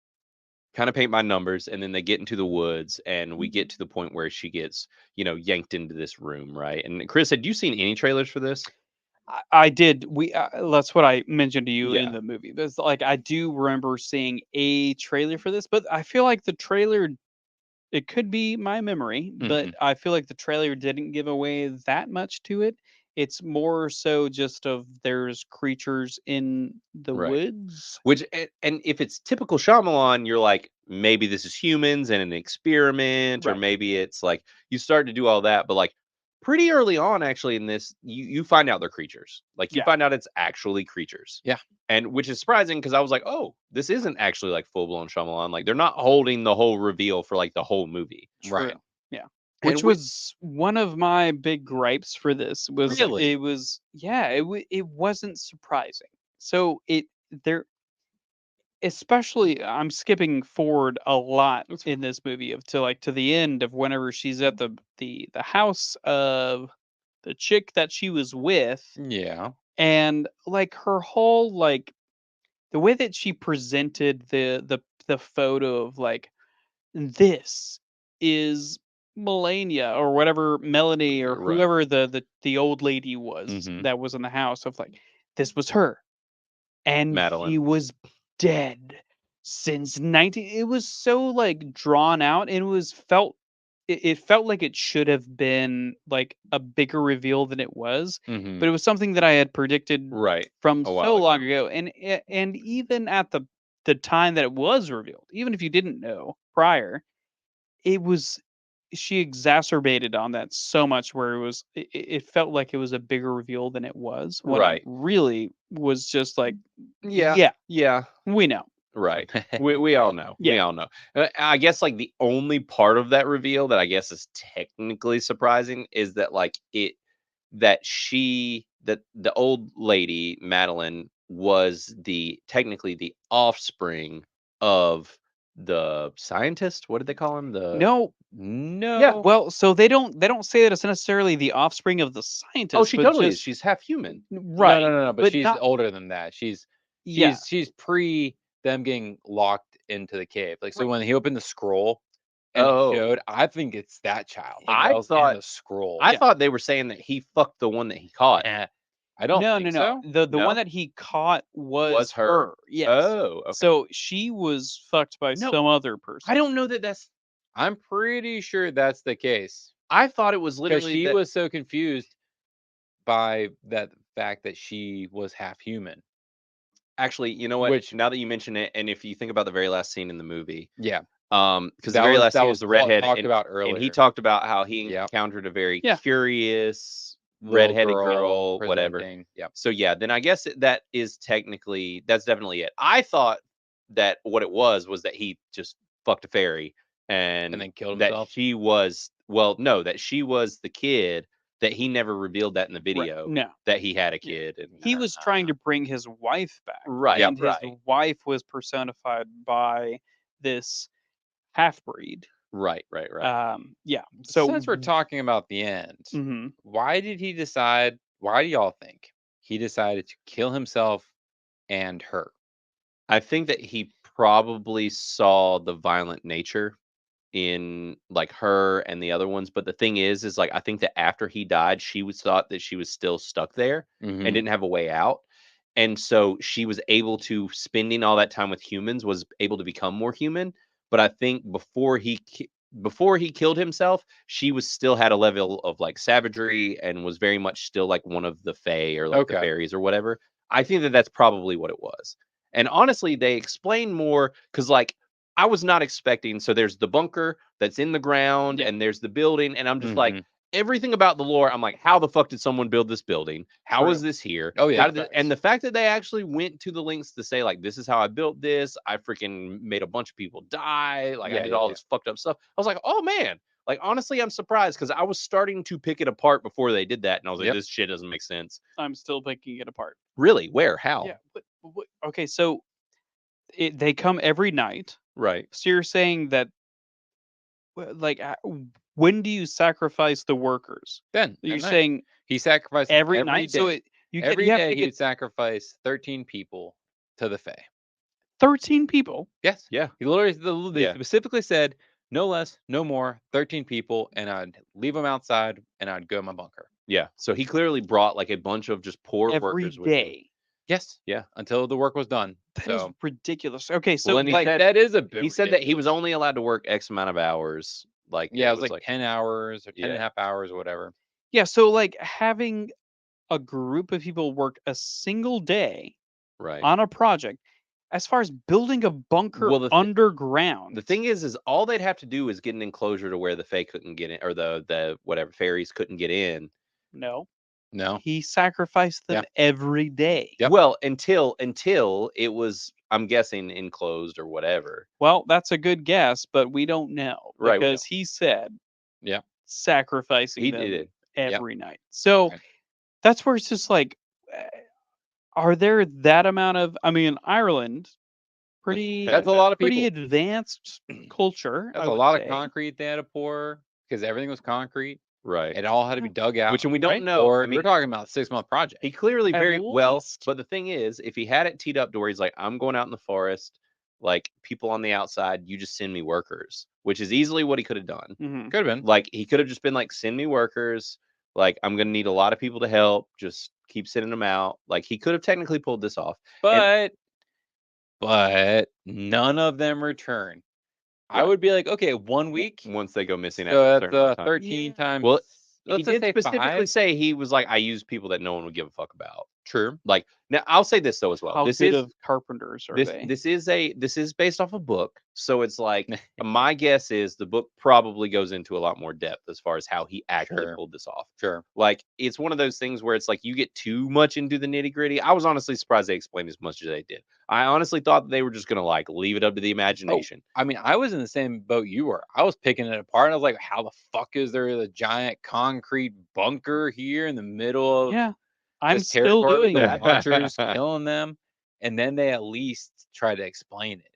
kind of paint by numbers, and then they get into the woods, and we get to the point where she gets, yanked into this room, right? And Chris, had you seen any trailers for this?
I did. That's what I mentioned to you
Yeah.
in the movie. But like, I do remember seeing a trailer for this, but I feel like the trailer. It could be my memory, but I feel like the trailer didn't give away that much to it. It's more so just of there's creatures in the woods.
Which, and if it's typical Shyamalan, you're like, maybe this is humans and an experiment, or
Right.
maybe it's like you start to do all that, but like pretty early on, actually, in this, you find out they're creatures. Like, you
Yeah.
find out it's actually creatures.
Yeah.
And which is surprising because I was like, oh, this isn't actually like full blown Shyamalan. Like, they're not holding the whole reveal for like the whole movie.
Right.
True. Yeah.
And
Which was one of my big gripes for this. Was
Really?
it was yeah, it wasn't surprising. So there, especially, I'm skipping forward a lot
That's
in this movie to the end of whenever she's at the house of the chick that she was with,
Yeah.
and like her whole like the way that she presented the photo of like, this is Melania or whatever, Melanie or
Right.
whoever the old lady was
Mhm.
that was in the house, of like, this was her, and she
Madeline.
was dead since 19. It was so like drawn out, and it felt like it should have been like a bigger reveal than it was,
Mhm.
but it was something that I had predicted
Right.
from
A while
so long
ago.
ago. And even at the time that it was revealed, even if you didn't know prior, it was she exacerbated on that so much, where it felt like it was a bigger reveal than it was, when
Right.
it really was just like,
Yeah.
yeah,
Yeah.
we know.
Right. We all know. We
Yeah.
all know. I guess like the only part of that reveal that I guess is technically surprising is that like that the old lady Madeline was technically the offspring of the scientist. What did they call him?
No,
No.
well, so they don't say that it's necessarily the offspring of the scientist,
Oh, she
but
totally is.
just
She's half human.
right,
No. But
but
she's
not,
older than that.
yeah,
She's pre them getting locked into the cave. Like, so
Right.
when he opened the scroll and it
Oh,
showed, I think it's that child. Like,
I
that was in
thought
the scroll.
I
Yeah.
thought they were saying that he fucked the one that he caught.
Eh, I don't
no,
think
no, no.
so.
The one
No?
that he caught
Was
was
her.
her. Yes.
Oh, okay.
So she was fucked by
No,
some other person.
I don't know that that's.
I'm pretty sure that's the case.
I thought it was
Because
literally
she
that.
was so confused by that fact that she was half human.
Actually, you know what?
Which,
Now that you mention it, and if you think about the very last scene in the movie,
yeah,
because the very last
that
scene
was
is the redhead,
talked about
and he
earlier.
talked about how he
Yep.
encountered a very
Yeah.
curious
Little
redheaded girl, whatever.
presenting. Yep.
So yeah, then I guess that is that's definitely it. I thought that what it was that he just fucked a fairy,
And
and
then killed
that
himself.
she was no, that she was the kid, that he never revealed that in the
Right.
video
No.
that he had a
Yeah.
kid, and
He was trying to bring his wife back.
right,
Yep.
And his
right,
wife was personified by this half breed.
right.
Yeah.
So
So
since we're talking about the end,
mhm.
why did he decide? Why do y'all think he decided to kill himself and her?
I think that he probably saw the violent nature in like her and the other ones, but the thing is like I think that after he died, she was thought that she was still stuck there and
Mhm.
didn't have a way out. And so she was able to, spending all that time with humans, was able to become more human. But I think before he killed himself, she was still had a level of like savagery and was very much still like one of the fae or like the
Okay.
fairies or whatever. I think that that's probably what it was. And honestly, they explain more because like I was not expecting. So there's the bunker that's in the ground,
Yeah.
and there's the building, and I'm just like,
Mhm.
everything about the lore. I'm like, how the fuck did someone build this building? How
True.
is this here?
Oh, yeah,
How did and
facts.
the fact that they actually went to the lengths to say like, this is how I built this. I freaking made a bunch of people die. Like I did all
Yeah.
this fucked up stuff. I was like, oh man. Like honestly, I'm surprised because I was starting to pick it apart before they did that, and I was like,
Yep.
this shit doesn't make sense.
I'm still picking it apart.
Really? Where? How?
Yeah. But okay, so they come every night.
Right.
So you're saying that, like, when do you sacrifice the workers?
Then
You're
at night.
saying
He sacrificed
every
every
night. So
day.
you have to
He
get
would sacrifice 13 people to the Fae.
13 people.
Yes.
Yeah.
He literally they
Yeah.
specifically said no less, no more, 13 people, and I'd leave them outside and I'd go in my bunker.
Yeah. So he clearly brought like a bunch of just poor
Every
workers with him.
day.
Yes.
Yeah.
Until the work was done.
That is
So
ridiculous. Okay, so
Well, and he
like
said
that is a bit
he said that he was
ridiculous.
only allowed to work X amount of hours. Like
Yeah, it was like 10 hours or 10 and
Yeah.
a half hours or whatever.
yeah, so like having a group of people work a single day
right.
on a project, as far as building a bunker
Well,
underground.
The thing is all they'd have to do is get an enclosure to where the Fae couldn't get in, or the whatever fairies couldn't get in.
No,
No.
he sacrificed them every day.
Yep.
Well, until it was, I'm guessing, enclosed or whatever.
Well, that's a good guess, but we don't know
Right, we
because he said
Yeah.
sacrificing
He
them
did.
every night. So
Right.
that's where it's just like, are there that amount of? I mean, Ireland, pretty
That's a lot of
pretty
people.
advanced culture.
That's
I
a
would
lot
say.
of concrete they had to pour because everything was concrete.
Right.
It all had to be dug out.
Which, and we don't
right?
know.
Or
I mean,
we're talking about a 6-month project.
he clearly
At
very well,
least.
but the thing is, if he had it teed up to where he's like, I'm going out in the forest, like people on the outside, you just send me workers, which is easily what he could have done.
Mhm.
Could have been.
Like he could have just been like, send me workers. Like I'm gonna need a lot of people to help. Just keep sending them out. Like he could have technically pulled this off.
But none of them return. I
Right.
would be like, okay, 1 week.
Once they go missing after
So
a
that's
certain amount of time.
13 times.
Well, he
let's just
did
say
specifically
5.
say he was like, I use people that no one would give a fuck about.
True.
Like now, I'll say this though as well.
How
This
good
is
of carpenters are
this
they?
this is based off a book, so it's like my guess is the book probably goes into a lot more depth as far as how he actually
Sure.
pulled this off.
Sure.
Like it's one of those things where it's like you get too much into the nitty gritty. I was honestly surprised they explained as much as they did. I honestly thought that they were just gonna like leave it up to the imagination.
I mean, I was in the same boat you were. I was picking it apart. And I was like, how the fuck is there a giant concrete bunker here in the middle of
Yeah, I'm
this
still
territory
doing
with the
that.
watchers killing them? And then they at least try to explain it,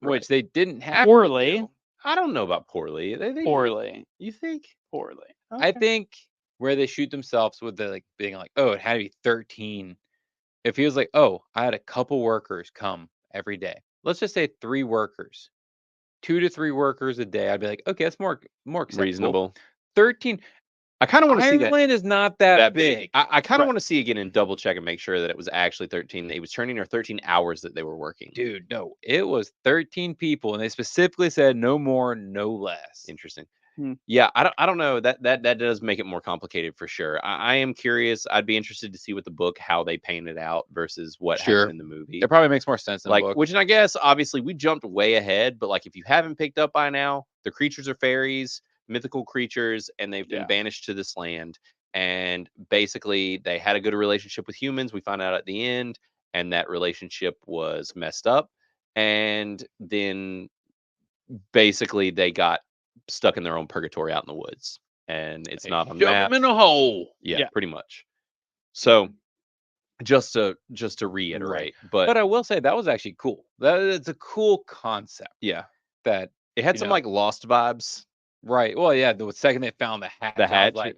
which they didn't have to
Poorly.
do.
I don't know about poorly. They
Poorly,
You think?
poorly.
I
Okay.
think where they shoot themselves with the like being like, oh, it had to be 13. It feels like, oh, I had a couple workers come every day. Let's just say 3 workers, 2 to 3 workers a day. I'd be like, okay, that's more acceptable.
Reasonable.
13.
I kind of want to see that.
Ireland is not that,
That
big.
I kind of
Right.
want to see again and double check and make sure that it was actually 13 that he was turning, or 13 hours that they were working.
Dude, no, it was 13 people, and they specifically said no more, no less.
Interesting.
Hmm.
Yeah, I don't know. That does make it more complicated for sure. I am curious. I'd be interested to see what the book, how they painted out versus what
Sure.
happened in the movie.
It probably makes more sense in
Like,
the book.
which, and I guess obviously we jumped way ahead, but like if you haven't picked up by now, the creatures are fairies, mythical creatures, and they've been
Yeah.
banished to this land. And basically, they had a good relationship with humans. We found out at the end, and that relationship was messed up. And then basically, they got stuck in their own purgatory out in the woods, and it's not on the
Shove
map.
'em in a hole.
Yeah,
Yeah.
pretty much. So, just to reiterate, but
But I will say that was actually cool. It's a cool concept.
yeah,
That
it had
you
some
know.
like Lost vibes.
Right. Well, yeah. The second they found the hatch,
The
I was
hatch,
like,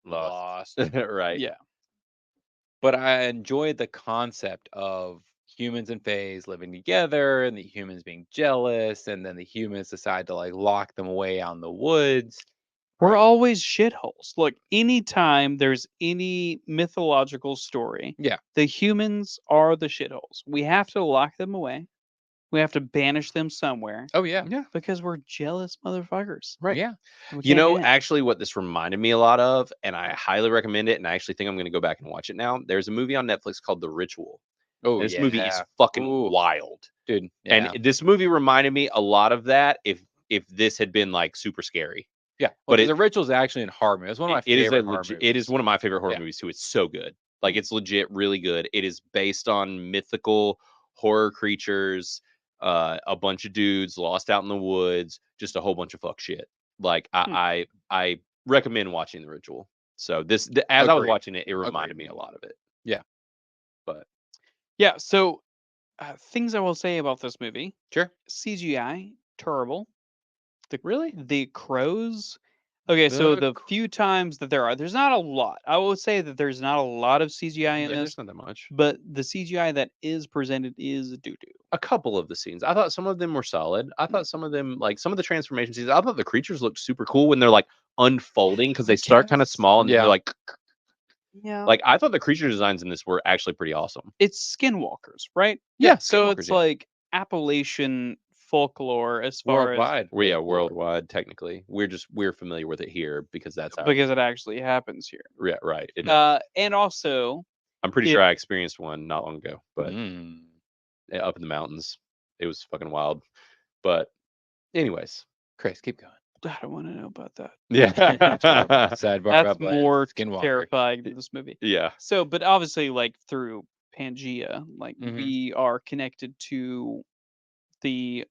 Lost.
lost.
Right.
Yeah.
But I enjoyed the concept of humans and fays living together, and the humans being jealous, and then the humans decide to like lock them away out in the woods.
We're always shitholes. Look, anytime there's any mythological story,
Yeah.
the humans are the shitholes. We have to lock them away. We have to banish them somewhere
Oh yeah.
Yeah.
because we're jealous motherfuckers.
Right.
Yeah.
and we
You
can't
know,
get in.
actually, what this reminded me a lot of, and I highly recommend it, and I actually think I'm going to go back and watch it now. There's a movie on Netflix called The Ritual.
Oh
And this
yeah.
movie is fucking
Ooh.
wild.
Dude. Yeah.
And this movie reminded me a lot of that if this had been like super scary.
Yeah.
but
But the ritual's actually in horror movie. It's one of my
It is
favorite
a
horror
legit, it is
movies.
one of my favorite horror
Yeah.
movies too. It's so good. Like it's legit really good. It is based on mythical horror creatures, a bunch of dudes lost out in the woods, just a whole bunch of fuck shit. Like I recommend watching The Ritual. So as I was
Agreed.
watching it, it reminded
Agreed.
me a lot of it.
Yeah.
But
Yeah. So, things I will say about this movie:
Sure.
CGI terrible.
really,
The crows. Okay, so
The
the few times that there's not a lot. I will say that there's not a lot of CGI in
yeah,
this,
there's not that much.
but the CGI that is presented is doo doo.
A couple of the scenes, I thought some of them were solid. I thought some of them, like some of the transformation scenes, I thought the creatures looked super cool when they're like unfolding because they start kind of
guess.
small and
Yeah.
they're like.
Yeah.
Like I thought the creature designs in this were actually pretty awesome.
It's skinwalkers, right?
Yeah,
So
skinwalkers,
it's
yeah.
like Appalachian folklore as far
Worldwide.
Well, yeah,
folklore.
worldwide technically. We're familiar with it here because that's
as
our
because it actually happens here.
yeah, right.
And also,
I'm pretty
it-
sure I experienced one not long ago, but
Mm.
up in the mountains. It was fucking wild. But anyways,
Chris, keep going.
I don't want to know about that.
yeah.
Sidebar
That's
about Blaine,
more
Skinwalker.
terrifying than this movie.
Yeah.
So, but obviously, like through Pangea, like
Mhm.
we are connected to the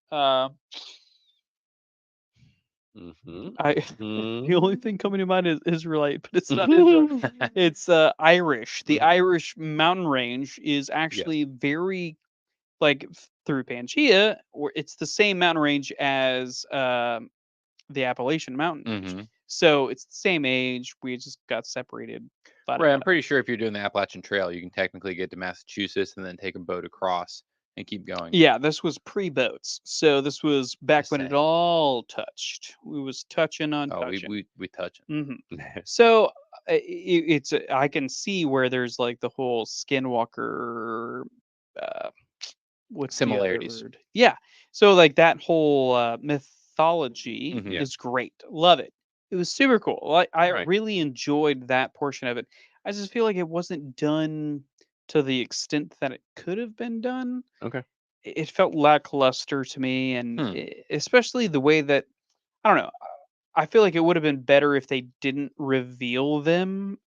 Mm-hmm.
the only thing coming to mind is Israelite, but it's not Israel. It's Irish. The
Mhm.
Irish mountain range is actually very like through Pangea, or it's the same mountain range as the Appalachian Mountain Range.
Mhm.
So it's the same age. We just got separated.
Right, I'm pretty sure if you're doing the Appalachian Trail, you can technically get to Massachusetts and then take a boat across and keep going.
Yeah, this was pre-boats. So this was back
Just
when it
saying.
all touched. We was touching on
Oh,
touching.
we touching.
hmm So it's I can see where there's like the whole Skinwalker. What's the other
Similarities.
word? Yeah. So like that whole mythology
Mhm.
Yeah.
is great. Love it. It was super cool. Like I
Right.
really enjoyed that portion of it. I just feel like it wasn't done to the extent that it could have been done.
Okay.
It felt lackluster to me, and
Hmm.
especially the way that I don't know. I feel like it would have been better if they didn't reveal them,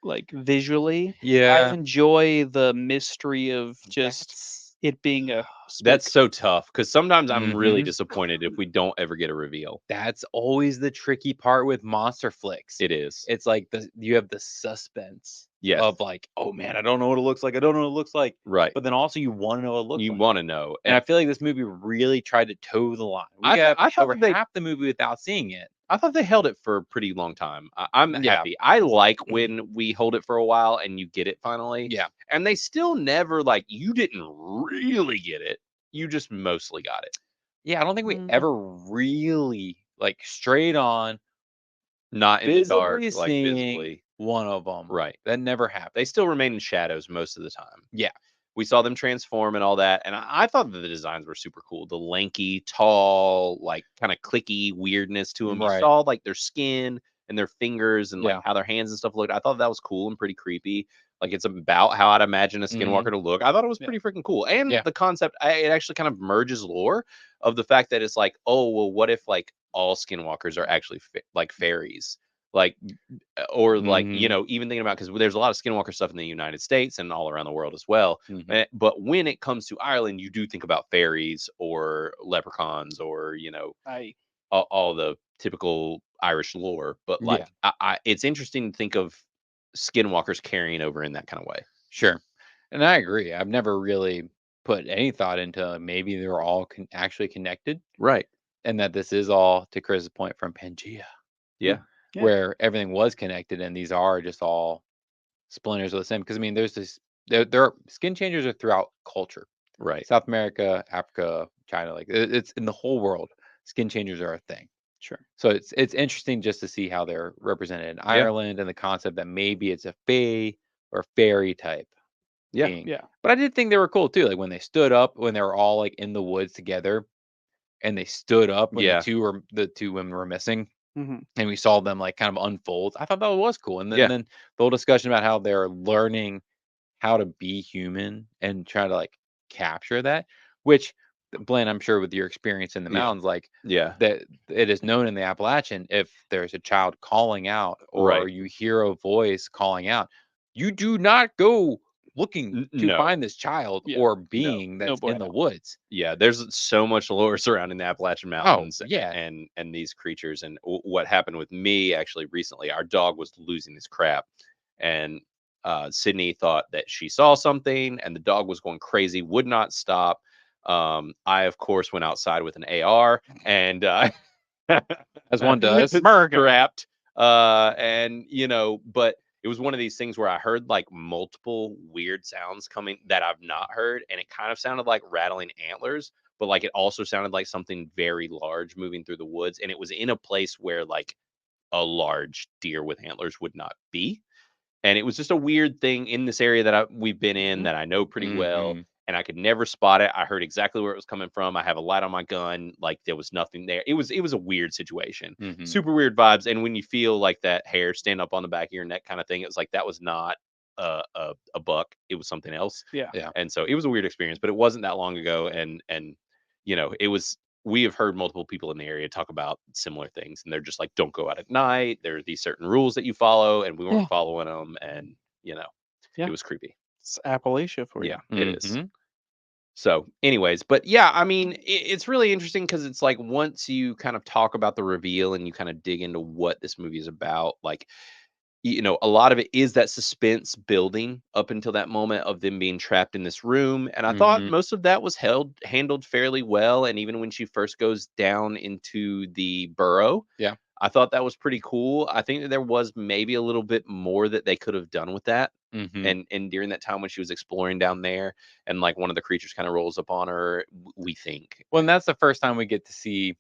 like visually. I
Yeah.
enjoy the mystery of just
That's
it being a
That's
smoke.
so tough because sometimes I'm really
Mhm.
disappointed if we don't ever get a reveal.
that's always the tricky part with monster flicks.
It is.
It's like you have the suspense
Yes.
of like, oh man, I don't know what it looks like. I don't know what it looks like.
Right.
But then also you want to know what it looks
You
like.
want to know.
And I feel like this movie really tried to toe the line. We
I
got
thought
over
that they-
half the movie without seeing it.
I thought they held it for a pretty long time. I'm
Yeah.
happy. I like when we hold it for a while and you get it finally.
Yeah.
And they still never like you didn't really get it. You just mostly got it.
Yeah, I don't think we
Mm.
ever really like straight on
Not in the dark,
visibly
like
seeing
visibly.
one of them.
Right.
That never happened.
They still remain in shadows most of the time.
Yeah.
We saw them transform and all that. And I thought that the designs were super cool. The lanky, tall, like kind of clicky weirdness to them. You
Right.
saw like their skin and their fingers and like
Yeah.
how their hands and stuff looked. I thought that was cool and pretty creepy. Like it's about how I'd imagine a skinwalker to look. I thought it was
Yeah.
pretty freaking cool. And
Yeah.
the concept, it actually kind of merges lore of the fact that it's like, oh, well, what if like all skinwalkers are actually like fairies? Like, or like, you
Mhm.
know, even thinking about, because there's a lot of skinwalker stuff in the United States and all around the world as well.
Mhm.
But when it comes to Ireland, you do think about fairies or leprechauns or, you know,
I
all the typical Irish lore. But
Yeah.
like, it's interesting to think of skinwalkers carrying over in that kind of way.
Sure. And I agree. I've never really put any thought into maybe they're all actually connected
Right.
and that this is all, to Chris's point, from Pangea,
Yeah.
Yeah.
where everything was connected and these are just all splinters of the same. Because I mean, there's this, there are skin changers are throughout culture.
Right.
South America, Africa, China, like it's in the whole world. Skin changers are a thing.
sure.
So it's interesting just to see how they're represented in Ireland and the concept that maybe it's a fae or fairy type
Yeah.
being.
Yeah.
But I did think they were cool too. Like when they stood up, when they were all like in the woods together, and they stood up when
Yeah.
the two women were missing,
hmm
and we saw them like kind of unfold. I thought that was cool. And then,
Yeah.
then the whole discussion about how they're learning how to be human and try to like capture that, which Blaine, I'm sure with your experience in the
Yeah.
mountains, like
Yeah.
that it is known in the Appalachian, if there's a child calling out or
Right.
you hear a voice calling out, you do not go looking to
No.
find this child
Yeah.
or being
No
that's in the
bueno.
woods.
Yeah, there's so much lore surrounding the Appalachian Mountains
yeah.
and these creatures. And what happened with me actually recently, our dog was losing his crap, and Sydney thought that she saw something, and the dog was going crazy, would not stop. I of course went outside with an AR and
As one does.
strapped, and you know, but it was one of these things where I heard like multiple weird sounds coming that I've not heard, and it kind of sounded like rattling antlers, but like it also sounded like something very large moving through the woods, and it was in a place where like a large deer with antlers would not be. And it was just a weird thing in this area that we've been in that I know pretty well,
Mhm.
and I could never spot it. I heard exactly where it was coming from. I have a light on my gun, like there was nothing there. It was a weird situation,
Mhm.
super weird vibes. And when you feel like that hair stand up on the back of your neck kind of thing, it was like that was not a buck. It was something else.
Yeah.
Yeah.
And so it was a weird experience, but it wasn't that long ago. And it was. We have heard multiple people in the area talk about similar things, and they're just like, don't go out at night. There are these certain rules that you follow, and we weren't
Yeah.
following them, and
Yeah.
it was creepy.
It's Appalachia for you.
Yeah, it is.
Mhm.
So, anyways, but yeah, I mean, it's really interesting because it's like once you kind of talk about the reveal and you kind of dig into what this movie is about, like, a lot of it is that suspense building up until that moment of them being trapped in this room. And I thought
Mhm.
most of that was handled fairly well. And even when she first goes down into the burrow,
Yeah.
I thought that was pretty cool. I think that there was maybe a little bit more that they could have done with that.
Mhm.
And during that time when she was exploring down there, and like one of the creatures kind of rolls up on her, we think.
Well, and that's the first time we get to see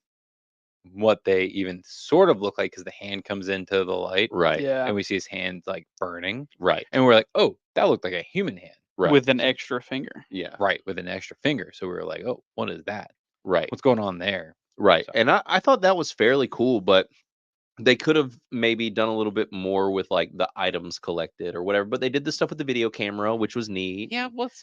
what they even sort of look like because the hand comes into the light
Right.
Yeah.
and we see his hand like burning,
Right.
and we're like, oh, that looked like a human hand,
Right.
With an extra finger.
Yeah.
right, with an extra finger. So we were like, oh, what is that?
Right.
What's going on there?
Right.
So-
And I thought that was fairly cool, but they could have maybe done a little bit more with like the items collected or whatever. But they did the stuff with the video camera, which was neat.
Yeah, I was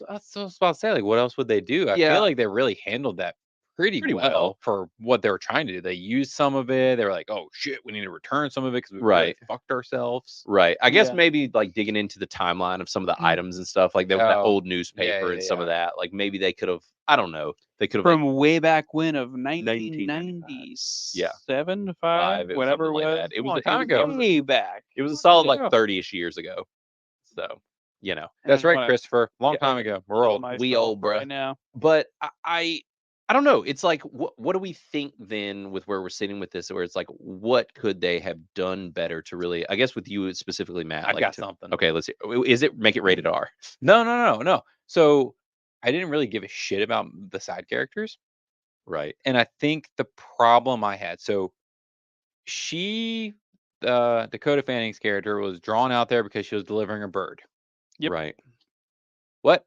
about to say, like, what else would they do? I
Yeah.
feel like they really handled that pretty
Pretty
well
well.
for what they were trying to do. They used some of it. They were like, oh shit, we need to return some of it because we really
Right.
fucked ourselves.
Right. I guess
Yeah.
maybe like digging into the timeline of some of the
Mhm.
items and stuff, like there was that
Oh,
old newspaper
yeah,
and some of
yeah.
that. Like maybe they could have, I don't know, they could have like
From way back when of
1997,
1997, 5,
five, it was
whatever it
something like
was.
that. It was
Long
it
time
was,
ago.
Way back.
it was a solid like
Yeah.
30-ish years ago. So,
That's
And
right,
when I
Christopher. Long
Yeah.
time ago. We're old.
We old, bruh.
Right now.
But I don't know. It's like what do we think then with where we're sitting with this, where it's like what could they have done better to really, I guess with you specifically, Matt,
I
like
got
to,
something.
okay, let's see. Is it make it rated R?
No. So I didn't really give a shit about the side characters.
Right.
And I think the problem I had, so she, Dakota Fanning's character, was drawn out there because she was delivering a bird.
Yep.
Right.
What?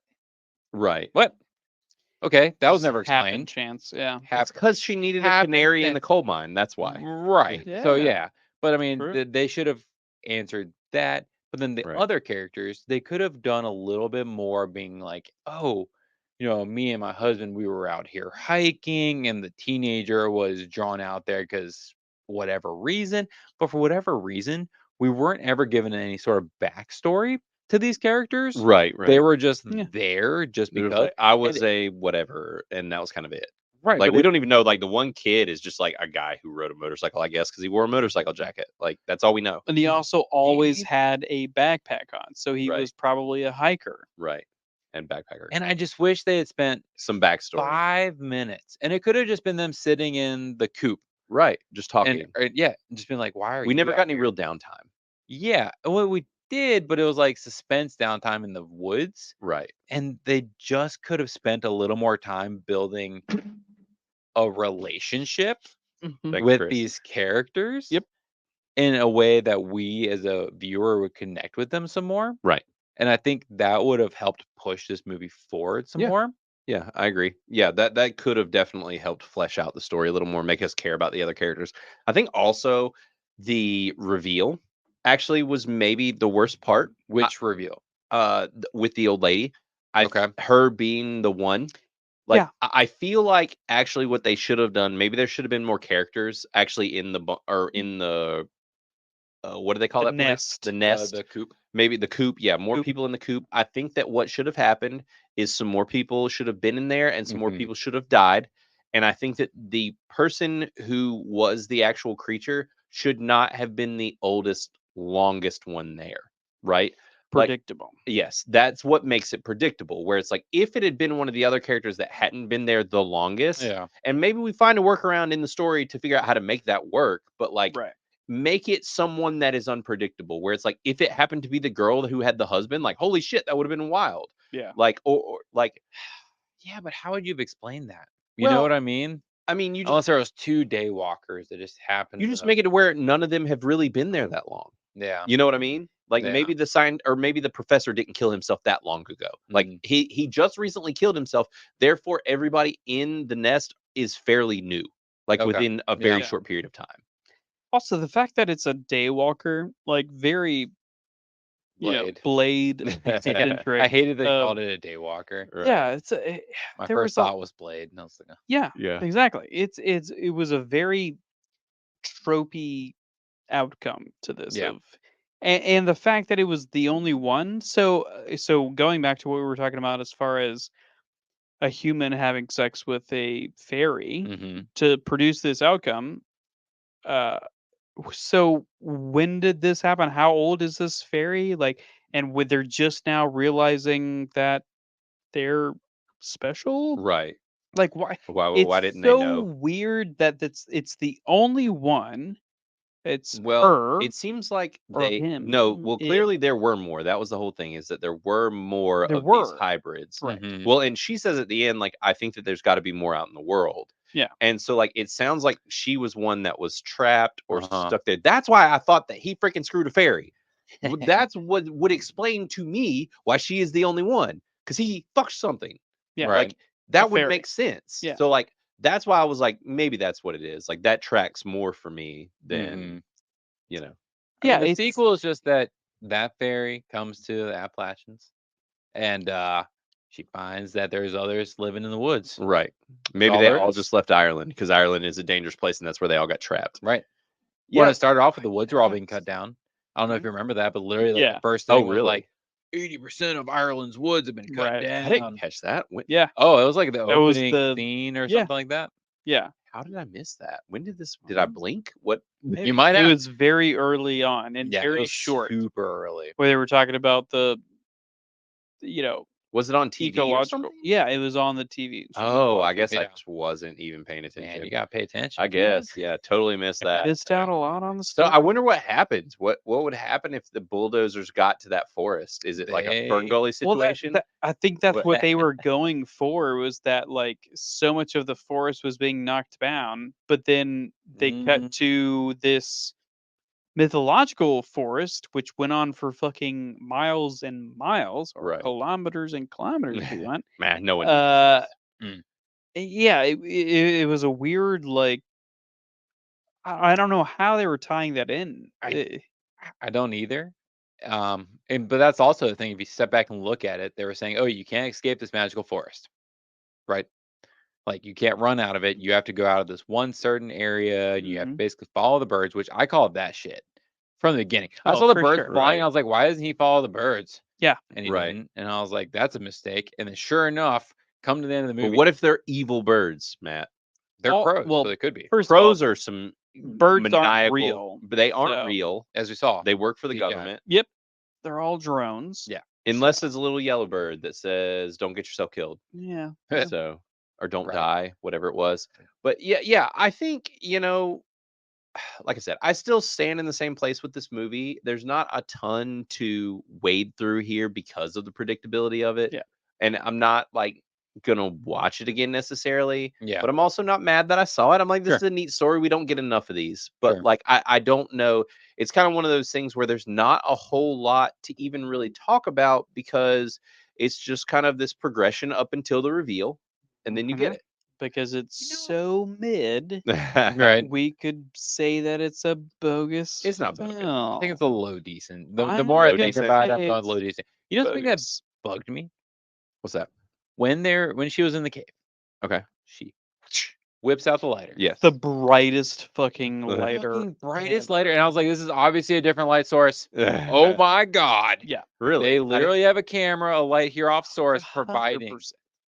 Right.
What? Okay, that was
Just
never
happen
explained.
chance. Yeah.
It's because she needed a
happened
canary in
that-
the coal mine. That's why.
Right. So
Yeah.
yeah, but I mean,
True.
they should have answered that. But then the
Right.
other characters, they could have done a little bit more, being like, oh, me and my husband, we were out here hiking, and the teenager was drawn out there because whatever reason. But for whatever reason, we weren't ever given any sort of backstory to these characters.
Right.
They
Right.
were just
Yeah.
there just
It was
because.
like, I
And
was a whatever, and that was kind of it.
right,
Like
but
we
it-
don't even know. Like the one kid is just like a guy who rode a motorcycle, I guess, because he wore a motorcycle jacket. Like that's all we know.
And he also always
He-
had a backpack on, so he
Right.
was probably a hiker.
Right. And backpacker.
and I just wish they had spent
Some backstory.
5 minutes, and it could have just been them sitting in the coop
Right. Just talking.
and yeah, just been like, why are
We
you
never
out
got any
here?
real downtime.
Yeah, well, we did, but it was like suspense downtime in the woods,
Right.
and they just could have spent a little more time building a relationship
Mhm.
Thanks,
with
Chris.
these characters.
Yep.
In a way that we as a viewer would connect with them some more.
Right.
And I think that would have helped push this movie forward some
Yeah.
more.
Yeah, I agree. Yeah, that could have definitely helped flesh out the story a little more, make us care about the other characters. I think also the reveal actually was maybe the worst part.
Which reveal?
With the old lady.
Okay.
Her being the one. Like
Yeah.
I feel like actually what they should have done, maybe there should have been more characters actually in the what do they call
The
that place?
nest.
The nest.
The coop.
Maybe the coop. Yeah, more
Coop.
people in the coop. I think that what should have happened is some more people should have been in there and some more
Mhm.
people should have died. And I think that the person who was the actual creature should not have been the oldest, longest one there. Right? Like,
Predictable.
yes, that's what makes it predictable. Where it's like if it had been one of the other characters that hadn't been there the longest,
Yeah.
and maybe we find a workaround in the story to figure out how to make that work, but like
Right.
make it someone that is unpredictable. Where it's like if it happened to be the girl who had the husband, like holy shit, that would have been wild.
Yeah.
Like or like
Yeah, but how would you have explained that? You
Well,
know what I mean?
I mean,
Unless there was 2 daywalkers that just happened
you
to
just make it to where none of them have really been there that long.
Yeah.
You know what I mean? Like
Yeah.
maybe maybe the professor didn't kill himself that long ago. Like
Mhm.
he just recently killed himself. Therefore, everybody in the nest is fairly new, like
Okay.
within a very
Yeah.
short period of time.
Also, the fact that it's a daywalker, like very
Blade.
Blade
I
eccentric.
hated they called it a daywalker.
Right.
Yeah, it's
My
there
first
was
thought was Blade, and I was like,
yeah,
Yeah.
exactly. It was a very tropey outcome to this
Yeah.
and the fact that it was the only one. So going back to what we were talking about as far as a human having sex with a fairy
mm-hmm.
to produce this outcome. Uh, so when did this happen? How old is this fairy? Like, and would they're just now realizing that they're special?
Right.
Like, why?
Why
It's
didn't they
so
know?
weird that it's the only one. It's
Well,
her
it seems like
or
they
him.
no. Well,
It,
clearly there were more. That was the whole thing, is that there were more
there
of these
were.
hybrids.
Right.
Mm-hmm.
Well, and she says at the end, like, I think that there's got to be more out in the world.
Yeah.
And so, like, it sounds like she was one that was trapped or
Uh-huh.
stuck there. That's why I thought that he freaking screwed a fairy. That's what would explain to me why she is the only one, because he fucked something.
Yeah.
Right.
Like, that would
fairy.
make sense.
Yeah.
So, like, that's why I was like, maybe that's what it is. Like, that tracks more for me than,
Mhm.
you know.
I mean,
Yeah.
the
It's
sequel is just that fairy comes to the Appalachians, and she finds that there's others living in the woods.
Right. Maybe
all
they
there
all
is.
just left Ireland because Ireland is a dangerous place and that's where they all got trapped.
Right.
Yeah.
When it started off with the woods were all being cut down. I don't know if you remember that, but literally, like,
Yeah.
the first
Oh,
thing was
really?
like 80% of Ireland's woods have been cut
Right.
down.
I didn't catch that.
yeah.
Oh, it was like the
That was
opening
the-
scene or
yeah.
something like that.
Yeah.
How did I miss that? When did this? Did I blink? What?
You might
It
have.
was very early on and
Yeah, it
very
was
short.
super early.
Where they were talking about the, you know,
Was it on TV or
ecological.
something?
Yeah, it was on the TV. So
Oh, I guess I
Yeah.
just wasn't even paying attention.
Man, you gotta pay attention.
I guess. Yeah, totally missed that.
missed out a lot on the
So
story.
I wonder what happens. What would happen if the bulldozers got to that forest? Is it like a Fern
They-
Gully
Well,
situation?
I think that's
What-
what they were going for, was that like so much of the forest was being knocked down, but then they cut to this mythological forest, which went on for fucking miles and miles, or
Right.
kilometers and kilometers if you want.
Man, no one.
Yeah, it was a weird, like, I don't know how they were tying that in.
I don't either. But that's also the thing. If you step back and look at it, they were saying, "Oh, you can't escape this magical forest, right? Like, you can't run out of it. You have to go out of this one certain area, and you have to
Mhm.
basically follow the birds." Which I called that shit from the beginning. I
Oh,
saw the
for
birds
sure.
flying.
Right.
I was like, "Why doesn't he follow the birds?"
Yeah.
And he
Right.
didn't. And I was like, "That's a mistake." And then, sure enough, come to the end of the
But
movie,
what if they're evil birds, Matt?
they're
All-
crows.
well,
So they could be,
First
Crows
of all,
are some
birds aren't
maniacal,
real,
but they aren't
so-
real.
as we saw.
They work for the
Yeah.
government.
Yep, they're all drones.
Yeah.
Unless there's a little yellow bird that says, "Don't get yourself killed."
Yeah.
So, or don't
Right.
die, whatever it was. But yeah, I think, like I said, I still stand in the same place with this movie. There's not a ton to wade through here because of the predictability of it.
Yeah.
And I'm not like gonna watch it again necessarily.
Yeah.
But I'm also not mad that I saw it. I'm like, this
Sure.
is a neat story. We don't get enough of these. But
Sure.
like, I don't know. It's kind of one of those things where there's not a whole lot to even really talk about, because it's just kind of this progression up until the reveal, and then you get
Because it's so mid,
it.
Right.
we could say that it's a bogus.
It's not bogus.
I think it's a low decent. The
I'm
more I
Low
think
decent.
about it, I
say
thought
it's
low decent. You know something that
bogus.
bugged me?
What's that?
When she was in the cave,
Okay.
she whips out the lighter.
Yes.
The brightest fucking
The
lighter.
Fucking brightest lighter. And I was like, this is obviously a different light source. Oh
Oh,
my God.
Yeah.
really?
They literally have a camera, a light here off source
100%.
providing.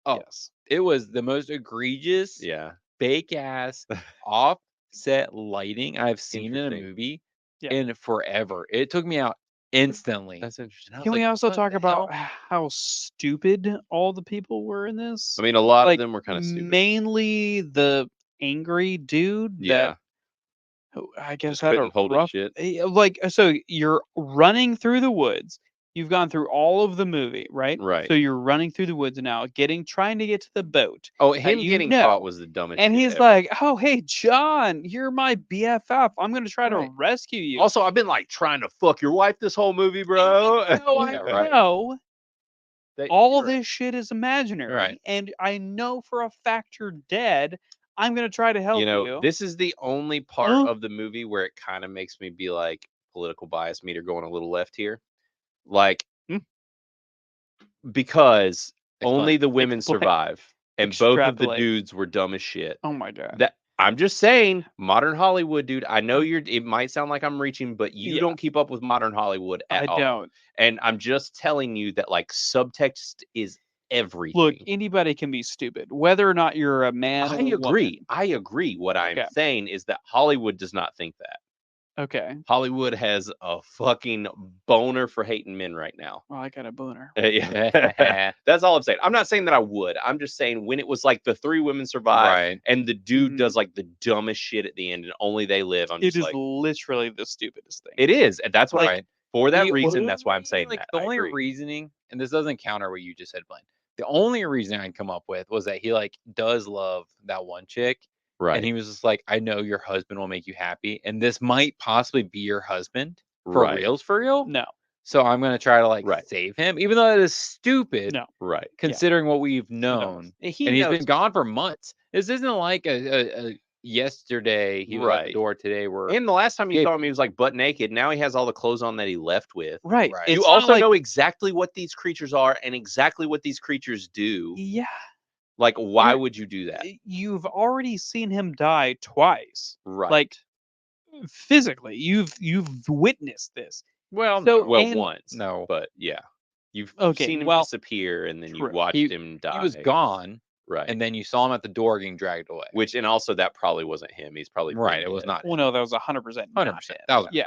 Oh.
Yes.
It was the most egregious,
Yeah.
fake ass, offset lighting I've seen in a
Interesting.
movie
Yeah.
in forever. It took me out instantly.
That's interesting.
And I was
Can we
like,
also
"What
talk
the
about
hell?"
how stupid all the people were in this?
I mean, a lot
Like,
of them were kind of stupid.
mainly the angry dude
Yeah.
that, who I guess
Just
had a
couldn't hold his
rough,
shit.
like, so you're running through the woods. You've gone through all of the movie, right?
Right.
So you're running through the woods now, trying to get to the boat.
Oh, him
you
getting
know.
caught was the dumbest
And
shit
he's
ever.
like, "Oh, hey, John, you're my BFF. I'm going to try to
Right.
rescue you."
Also, I've been like trying to fuck your wife this whole movie, bro.
No, I
Yeah, right.
know
That-
all
you're right.
this shit is imaginary.
Right.
And I know for a fact you're dead. I'm going to try to help you.
This is the only part
Oh.
of the movie where it kind of makes me be like, political bias meter going a little left here. Like,
Hmm.
because
Explain.
only the women
Explain.
survive, and both of the
Extrapolate.
dudes were dumb as shit.
Oh my god.
That I'm just saying, modern Hollywood, dude. I know it might sound like I'm reaching, but you
Yeah.
don't keep up with modern Hollywood
I
at all.
don't.
And I'm just telling you that like subtext is everything.
Look, anybody can be stupid, whether or not you're a man or
I
a
agree.
woman.
I agree. What I'm
Okay.
saying is that Hollywood does not think that.
Okay.
Hollywood has a fucking boner for hating men right now.
Well, I got a boner.
Yeah. That's all I'm saying. I'm not saying that I would. I'm just saying when it was like the 3 women survive
Right.
and the dude
Mhm.
does like the dumbest shit at the end and only they live, I'm
It
just
is
like,
literally the stupidest thing.
it is. And that's why,
Right.
for that
The
reason, that's why I'm saying
only-
that.
The
I
only
agree.
reasoning, and this doesn't counter what you just said, Blaine. The only reason I can come up with was that he like does love that one chick.
Right.
And he was just like, I know your husband will make you happy. And this might possibly be your husband. For
Right.
reals, for real.
No.
So I'm gonna try to like
Right.
save him, even though it is stupid.
No.
Right.
Considering what we've known.
And
And he's
knows-
been gone for months. This isn't like a yesterday he was at the
Right.
door, today we're
And the last time you
Yeah.
saw him, he was like butt naked. Now he has all the clothes on that he left with.
Right.
Right.
It's
You
not
also
like,
know exactly what these creatures are and exactly what these creatures do.
yeah.
Like, why
You're-
would you do that?
You've already seen him die twice.
Right.
Like physically, you've witnessed this.
well,
So-
well,
and-
once.
no.
But yeah. You've
Okay,
seen him
well,
disappear and then you
true.
watched
He-
him die.
he was gone,
Right.
and then you saw him at the door getting dragged away.
Which, and also that probably wasn't him. He's probably
Right,
bringing
it was
in.
not.
Well, no, that was 100%.
100%. That was
Yeah.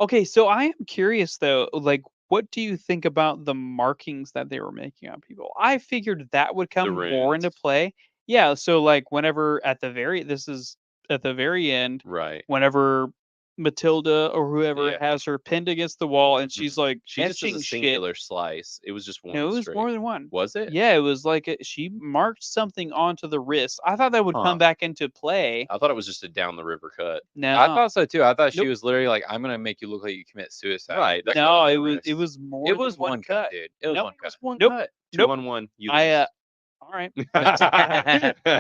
Okay, so I am curious though, like, what do you think about the markings that they were making on people? I figured that would come more into
runes.
play. Yeah, so like whenever this is at the very end,
Right.
whenever Matilda or whoever
Yeah.
has her pinned against the wall and she's like
She just does
etching
a
shit.
singular slice. It was just one.
No, it was
straight.
more than one.
Was it?
Yeah, it was like she marked something onto the wrist. I thought that would
Huh.
come back into play.
I thought it was just a down the river cut.
No,
I thought so too. I thought she
Nope.
was literally like, I'm gonna make you look like you commit suicide.
Right. That's
no,
not
it
the
was
wrist.
more.
It
than
was one cut, dude. It was
Nope,
one
it was
cut.
one
Nope.
cut.
2-on-1. You
All right.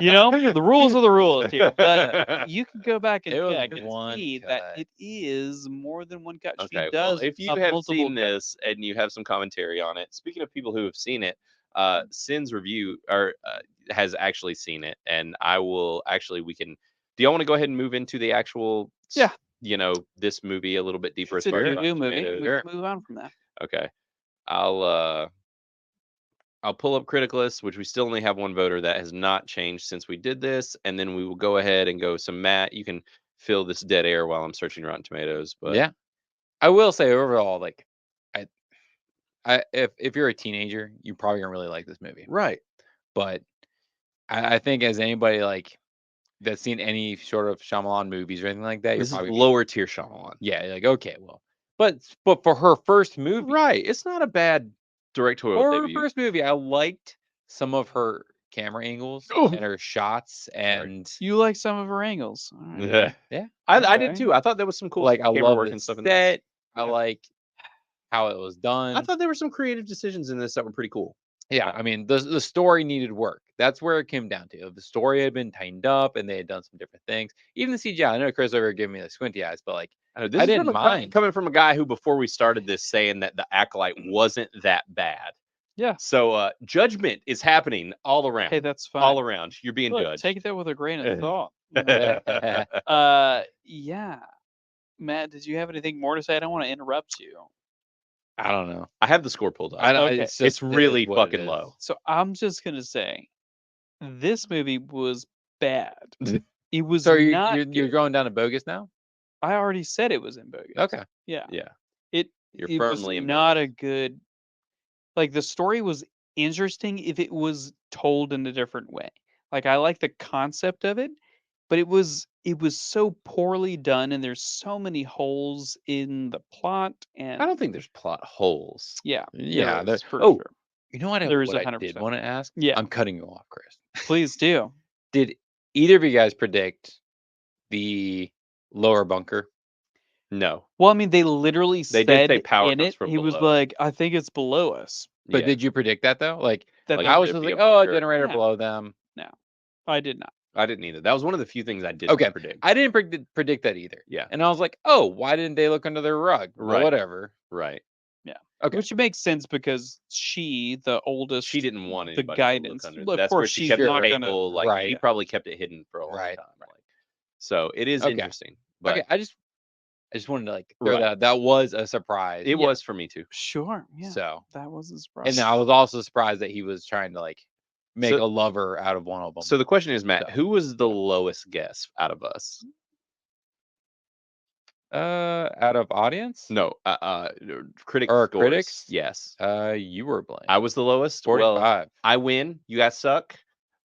You know, the rules are the rules here. But you can go back and
It was
check and
one
see
cut.
that it is more than one cut.
Okay,
She does.
well, if you
a
have
multiple
seen
cut.
this and you have some commentary on it, speaking of people who have seen it, Sin's review has actually seen it, and I will actually we can. Do y'all want to go ahead and move into the actual?
Yeah.
You know, this movie a little bit deeper.
It's a
as far as
review
Rotten
movie.
Tomatoes.
We can move on from that.
Okay, I'll pull up Critic List, which we still only have one voter. That has not changed since we did this, and then we will go ahead and go. So Matt, you can fill this dead air while I'm searching Rotten Tomatoes. But
Yeah. I will say overall, like, if you're a teenager, you're probably gonna really like this movie.
right.
But I think as anybody like that's seen any sort of Shyamalan movies or anything like that, you're
This is
probably
lower tier Shyamalan.
yeah, you're like okay, well, but for her first movie,
Right. It's not a bad directorial
for her
debut.
first movie, I liked some of her camera angles
Oh.
and her shots, and
You like some of her angles. All right.
Yeah.
yeah,
I did
Okay.
too. I thought there was some cool
like I
camera
love
work
the
and stuff.
set. I
Yeah.
like how it was done.
I thought there were some creative decisions in this that were pretty cool.
Yeah, I mean the story needed work. That's where it came down to. The story had been tightened up, and they had done some different things. Even the CGI. I know Chris over here giving me the squinty eyes, but like
I know, this
I
is
didn't
from
mind.
coming from a guy who, before we started this, saying that the Acolyte wasn't that bad.
Yeah.
So judgment is happening all around.
Hey, that's fine.
all around. You're being
Look,
judged.
take that with a grain of thought. Yeah. Matt, did you have anything more to say? I don't want to interrupt you.
I don't know.
I have the score pulled up.
I don't.
Okay.
It's,
It's
just,
really
what it
fucking
is.
low.
So I'm just gonna say, this movie was bad. It was
So
not.
you're
good.
going down to bogus now?
I already said it was in bogus.
Okay.
Yeah.
Yeah.
It.
You're
it was
firmly in
not a good. Like the story was interesting if it was told in a different way. Like I like the concept of it, but it was so poorly done, and there's so many holes in the plot. And
I don't think there's plot holes.
yeah,
Yeah.
there is, for
oh,
sure.
you know what?
There is
What I
100%.
did want to ask.
Yeah.
I'm cutting you off, Chris.
Please do.
Did either of you guys predict the lower bunker?
No.
Well, I mean, they literally
They
said
did say power
in
comes
it.
from
He was
below.
like, "I think it's below us."
But
Yeah.
did you predict that though? Like
That
Like,
they
I was
did.
just
be
like,
a
oh, a
bunker.
generator
Yeah.
below them.
I did not.
I didn't either. That was one of the few things I didn't
Okay.
predict.
I didn't predict that either.
Yeah.
And I was like, oh, why didn't they look under their rug? Well,
Right.
whatever.
Right.
Okay.
Which makes sense because she, the oldest,
She didn't want
the
anybody to
guidance.
look under.
Well, of
That's where
course,
she
she's
kept
not
the
gonna.
table. Like she
Right.
probably kept it hidden for a long
Right.
time. Like, so it is
Okay.
interesting. But
Okay. I just wanted to like throw
Right.
that out. That was a surprise.
it was for me too.
Sure, yeah,
So,
that was a surprise.
and then I was also surprised that he was trying to like make
So-
a lover out of one of them.
So the question is, Matt,
So-
who was the lowest guess out of us?
Out of audience?
No, critic
Or
scores.
critics?
Yes,
You were Blaine.
I was the lowest. Well,
45.
I win. You guys suck.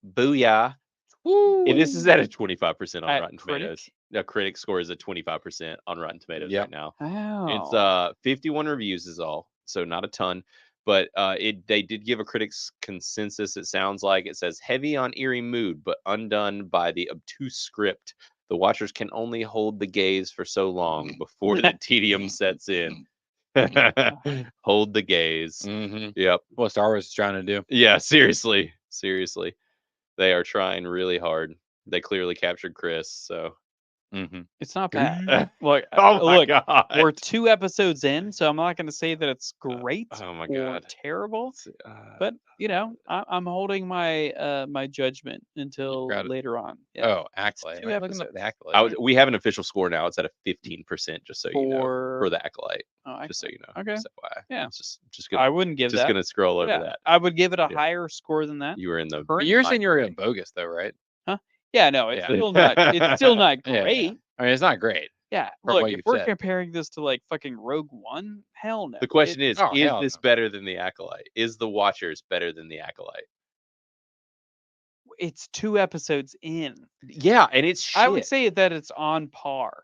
Booyah!
Woo!
And this is at a 25% on
At
Rotten
Critic?
Tomatoes. The critic score is at 25% on Rotten Tomatoes
Yep.
right now.
Wow.
It's 51 reviews is all, so not a ton. But they did give a critic's consensus. It sounds like it says heavy on eerie mood, but undone by the obtuse script. The watchers can only hold the gaze for so long before the tedium sets in. Hold the gaze.
Mm-hmm.
Yep.
What Star Wars is trying to do.
Yeah. Seriously. They are trying really hard. They clearly captured Chris. So.
Mm-hmm.
It's not bad. Look,
Oh my
look,
god.
we're 2 episodes in, so I'm not going to say that it's great
Oh my
or
god.
terrible.
Uh,
But I'm holding my my judgment until
Got it.
later on. Yeah.
Oh, Acolyte.
2
Right, looking up
episodes.
the Acolyte.
we have an official score now. It's at a 15%, just so you know,
For-
for the Acolyte.
Oh,
Just so you know.
Okay.
Just FYI.
Yeah.
It's just
I
gonna
wouldn't give that.
scroll over
Yeah,
that.
I would give it a
Yeah.
higher score than that.
You were in the.
Current
You're saying you're
library.
in bogus though, right?
Yeah, no, it's
Yeah.
still not. It's still not
Yeah,
great.
yeah. I mean, it's not great.
Yeah.
From
Look,
what
if
you've
we're
said.
comparing this to like fucking Rogue One, hell no.
The question is
Oh, hell
this
no.
better than the Acolyte? Is the Watchers better than the Acolyte?
It's 2 episodes in.
Yeah, and it's shit.
I would say that it's on par.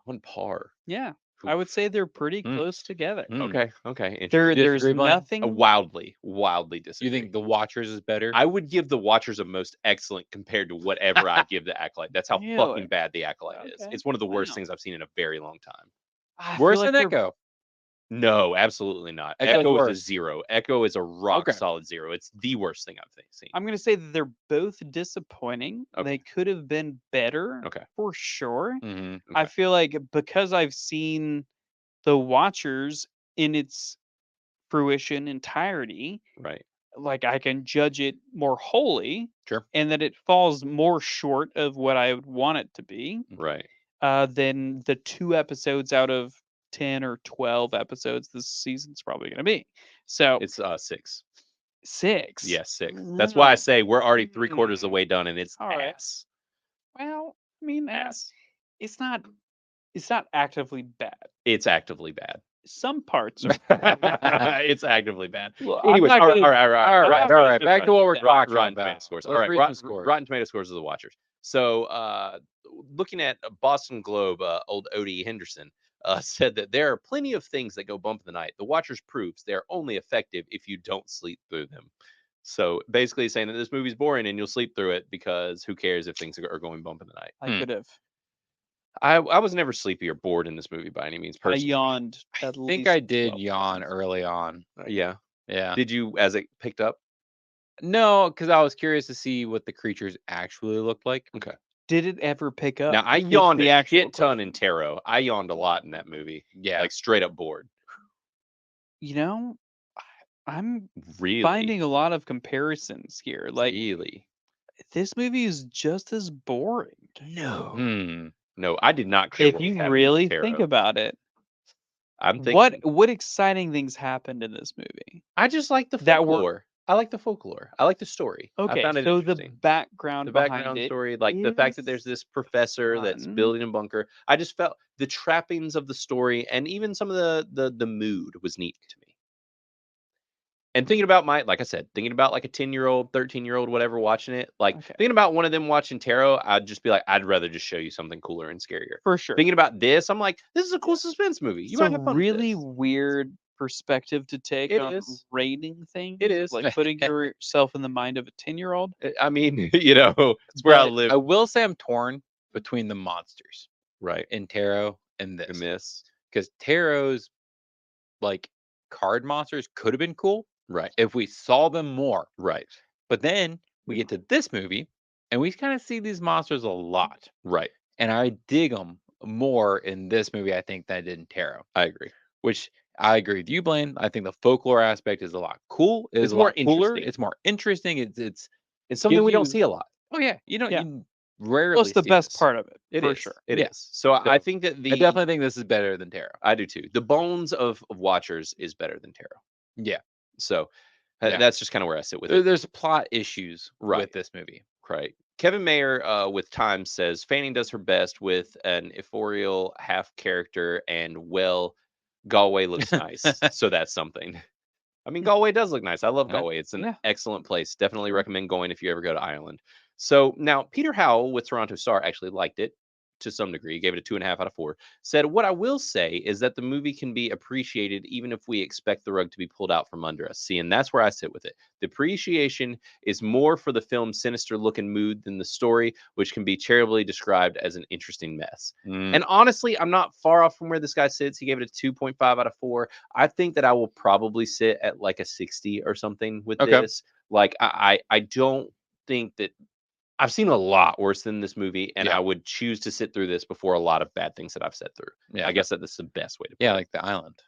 on par.
Yeah, I would say they're pretty
Mm.
close together.
Mm.
Okay. Interesting.
There's
Disagree, Blaine?
nothing.
Wildly
You
disagree.
think the Watchers is better?
I would give the Watchers a most excellent compared to whatever I give the Acolyte. That's how
Really?
fucking bad the Acolyte is.
Okay,
It's one of the worst
wow.
things I've seen in a very long time.
I feel
Worse
like
than
they're-
Echo.
No, absolutely not.
Echo's
Echo is a
worse.
0. Echo is a rock
Okay.
solid 0. It's the worst thing I've seen.
I'm gonna say that they're both disappointing.
Okay.
They could have been better.
Okay.
For sure.
Mm-hmm.
I
Okay.
feel like because I've seen the Watchers in its fruition entirety,
Right.
like I can judge it more wholly,
Sure.
and that it falls more short of what I would want it to be
Right.
than the 2 episodes out of 10 or 12 episodes this season's probably going to be. So
It's 6.
6.
Yes, 6. That's why I say we're already 3/4 of the
Mm.
way done, and it's
All right.
ass.
Well, I mean,
Ass.
it's not actively bad.
It's actively bad.
Some parts are.
It's actively bad.
Well, I'm
Anyways,
not
all right,
gonna-
all right.
All right. Back to what we're talking
Rotten
about.
Tomato scores.
Let's
All right,
read some scores.
Rotten Tomato scores of the Watchers. So, looking at Boston Globe, old Odie Henderson said that there are plenty of things that go bump in the night. The Watchers proves they're only effective if you don't sleep through them. So basically saying that this movie's boring and you'll sleep through it because who cares if things are going bump in the night.
I could have.
I was never sleepy or bored in this movie by any means.
I
Personally.
yawned.
I
At
think
least
I did
12
yawn
times.
early on.
Yeah.
Yeah.
Did you as it picked up?
No, because I was curious to see what the creatures actually looked like.
Okay.
Did it ever pick up?
Now I
Is
yawned
the
a
actual
shit ton in
question.
Tarot. I yawned a lot in that movie.
Yeah.
Like straight up bored.
You know, I'm
Really.
finding a lot of comparisons here. Like
really.
this movie is just as boring.
No. No, I did not care.
If
what was
you
happening in
really
Tarot.
think about it,
I'm thinking
what exciting things happened in this movie?
I just like the
that were-
folklore. I like the folklore. I like the story.
Okay,
I found it
so the
interesting.
background
The
behind
background
it
story, like the fact that there's
is
this professor that's
fun.
building a bunker. I just felt the trappings of the story and even some of the mood was neat to me. And thinking about like I said, thinking about like a 10-year-old, 13-year-old, whatever, watching it, like
Okay.
thinking about one of them watching Tarot, I'd just be like, I'd rather just show you something cooler and scarier.
For sure.
Thinking about this, I'm like, this is a cool suspense movie. You
It's
might
a
have fun
really
with this.
weird perspective to take
It
on
is.
rating things.
It is.
Like putting yourself in the mind of a 10-year-old.
I mean, it's where I
But
live.
I will say I'm torn between the monsters
Right.
in Tarot and
And
this.
this.
Because Tarot's like card monsters could have been cool
Right.
if we saw them more.
Right.
But then we get to this movie and we kind of see these monsters a lot.
Right.
And I dig them more in this movie, I think, than I did in Tarot.
I agree.
which I agree with you, Blaine. I think the folklore aspect is a lot cool.
It's
A
more
lot cooler.
interesting.
It's more interesting.
It's something
gives
we don't
you-
see a lot.
Oh yeah,
Yeah.
you rarely
Well, it's the
see
best
this.
part of it,
It
for
is.
sure.
It
Yeah.
is. So I
So,
think that
I definitely think this is better than Tarot.
I do too. The bones of Watchers is better than Tarot.
Yeah.
So
Yeah.
that's just kind of where I sit with it.
There's plot issues
Right.
with this movie.
Right. Kevin Mayer with Times says Fanning does her best with an ethereal half character, and well, Galway looks nice. So that's something. I mean, Galway does look nice. I love
Yeah.
Galway. It's an
Yeah.
excellent place. Definitely
Sure.
recommend going if you ever go to Ireland. So now Peter Howell with Toronto Star actually liked it to some degree. He gave it a 2.5 out of 4. Said, what I will say is that the movie can be appreciated even if we expect the rug to be pulled out from under us. See, and that's where I sit with it. The appreciation is more for the film's sinister look and mood than the story, which can be charitably described as an interesting mess.
Mm.
And honestly, I'm not far off from where this guy sits. He gave it a 2.5 out of 4. I think that I will probably sit at like a 60 or something with
Okay.
this. Like I don't think that I've seen a lot worse than this movie, and
Yeah.
I would choose to sit through this before a lot of bad things that I've sat through.
Yeah.
I guess that's the best way to put
Yeah,
it.
like The Island.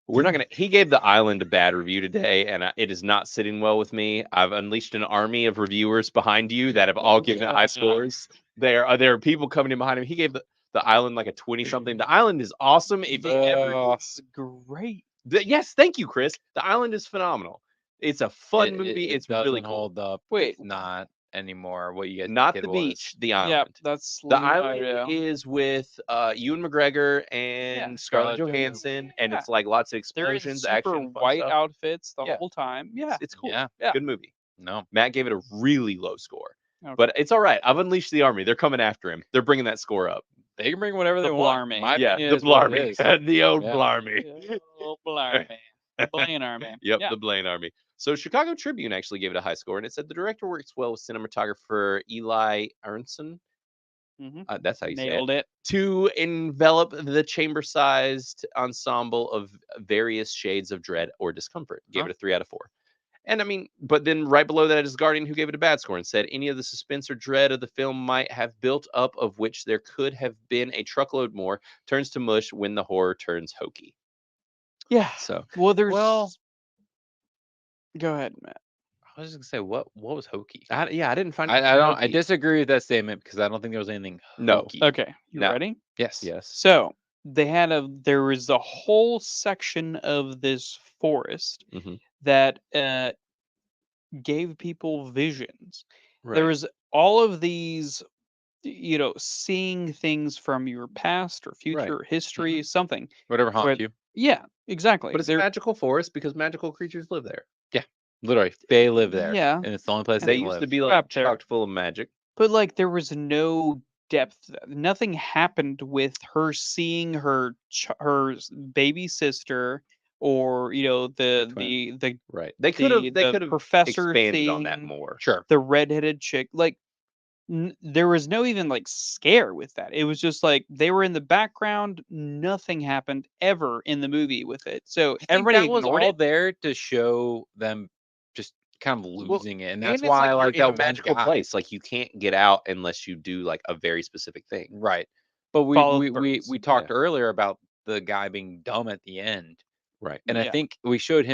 We're not gonna. He gave The Island a bad review today, and it is not sitting well with me. I've unleashed an army of reviewers behind you that have all given it high scores. There are people coming in behind him. He gave the Island like a 20 something. The Island is awesome. If you ever,
It's great.
yes, thank you, Chris. The Island is phenomenal. It's a fun movie. It's
doesn't
really cool.
hold up.
Wait.
It's not anymore. What you guys
Not
think
the
it was.
beach, the island.
Yeah, that's
The
Lin-
island
yeah.
is with Ewan McGregor and Scarlett
Scarlett
Johansson, and
Yeah.
it's like lots of
They're in
explosions,
super
action, fun
white
stuff.
outfits the
Yeah.
whole time. Yeah.
It's cool.
Yeah.
Yeah.
Good movie.
No.
Matt gave it a really low score,
Okay.
but it's all right. I've unleashed the army. They're coming after him. They're bringing that score up.
They can bring whatever
The
they want.
Blarney.
My
Yeah,
opinion
the
is what it
Blarney,
is.
the old
Yeah.
Blarney.
Oh, Blarney. The Blaine Army.
Yep,
Yeah.
the Blaine Army. So Chicago Tribune actually gave it a high score, and it said the director works well with cinematographer Eli Ernson.
Mhm.
That's how you say it.
Nailed it.
To envelop the chamber-sized ensemble of various shades of dread or discomfort. Gave
Huh.
it a 3 out of 4. And I mean, but then right below that is Guardian, who gave it a bad score and said any of the suspense or dread of the film might have built up, of which there could have been a truckload more, turns to mush when the horror turns hokey.
Yeah.
So
Well, there's.
Well-
Go ahead, Matt.
I was just gonna say what was hokey.
I didn't find it
I don't. I
hokey.
disagree with that statement because I don't think there was anything
No.
hokey.
Okay, you
No.
ready?
Yes.
Yes.
So there was a whole section of this forest
Mhm.
that gave people visions.
Right.
There was all of these, seeing things from your past or future history, something.
Whatever haunts
Where-
you.
Yeah, exactly.
But it's
There-
a magical forest because magical creatures live there.
Literally, they live there.
Yeah.
And it's the only place
They
they can
used
live.
to be like
Trapped there.
chocked full of magic.
But like there was no depth. Nothing happened with her seeing her baby sister, or the
twin.
the
Right. They could have
the professor
expanded on that
seeing
more.
Sure.
the redheaded chick. Like there was no even like scare with that. It was just like they were in the background. Nothing happened ever in the movie with it. So
I think
everybody
that was
ignored
all
it.
there to show them just kind of
Well,
losing it, and
And
that's
it's
why I
you're
like
in
that
a
one
magical
guy.
place. Like you can't get out unless you do like a very specific thing.
Right. But
Follow
we
the
we,
birds.
we talked earlier about the guy being dumb at the end,
Right.
and I
Yeah.
think the movie showed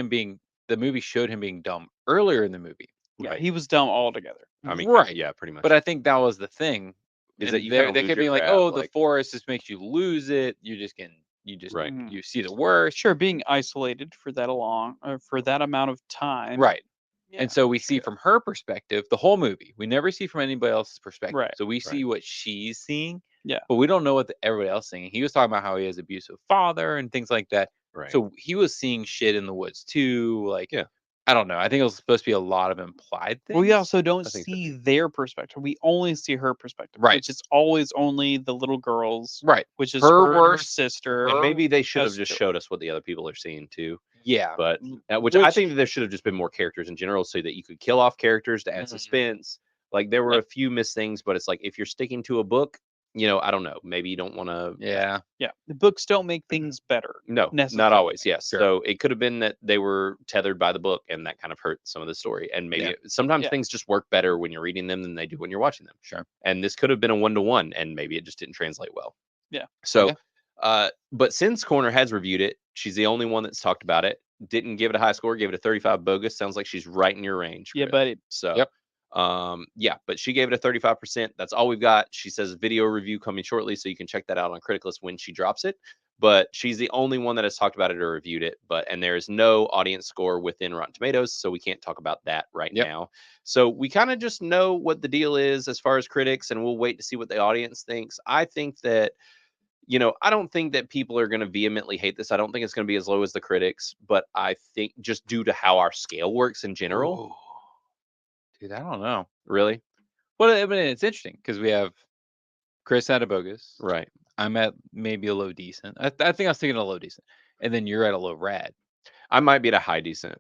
him being dumb earlier in the movie.
Yeah,
Right.
he was dumb altogether.
I mean,
Right.
yeah, pretty much.
But I think that was the thing.
Is
And
that you kinda
they
lose
kept
your
being like,
crap,
"Oh, the
like-
forest just makes you lose it.
Right.
Mhm.
You see the worst."
Sure, being isolated for that for that amount of time.
Right.
Yeah,
And so we see from her perspective the whole movie. We never see from anybody else's perspective.
Right,
So we see what she's seeing.
Yeah.
But we don't know what everybody else is seeing. He was talking about how he has abusive father and things like that.
Right.
So he was seeing shit in the woods too. Like,
Yeah.
I don't know. I think it was supposed to be a lot of implied things.
we also don't
I think so
see their perspective. We only see her perspective,
Right.
which is always only the little girls,
Right.
which is
Her
her, and her
worst-
sister.
and maybe they should have
has
just
to-
showed us what the other people are seeing too.
Yeah.
But which I
Which-
think that there should have just been more characters in general, so that you could kill off characters to add
Mhm.
suspense. Like there were a few missed things, but it's like if you're sticking to a book, I don't know. Maybe you don't want to.
Yeah.
Yeah, the books don't make things better.
No, not
necessarily.
always. Yes.
Sure.
So it could have been that they were tethered by the book, and that kind of hurt some of the story. And maybe sometimes
Yeah.
things just work better when you're reading them than they do when you're watching them.
Sure.
And this could have been a 1-to-1, and maybe it just didn't translate well.
Yeah.
So,
Yeah.
but since Corner has reviewed it, she's the only one that's talked about it. Didn't give it a high score, gave it a 35 bogus. Sounds like she's right in your range.
Yeah,
Chris.
buddy.
So,
Yep.
yeah, but she gave it a 35%. That's all we've got. She says video review coming shortly, so you can check that out on Critic List when she drops it. But she's the only one that has talked about it or reviewed it. And there is no audience score within Rotten Tomatoes, so we can't talk about that right
Yep.
now. So we kind of just know what the deal is as far as critics, and we'll wait to see what the audience thinks. I think that, I don't think that people are going to vehemently hate this. I don't think it's going to be as low as the critics, but I think just due to how our scale works in general.
Ooh. Dude, I don't know.
Really?
Well, I mean, it's interesting because we have Chris at a bogus.
Right.
I'm at maybe a low decent. I think I was thinking a low decent, and then you're at a low rad.
I might be at a high decent.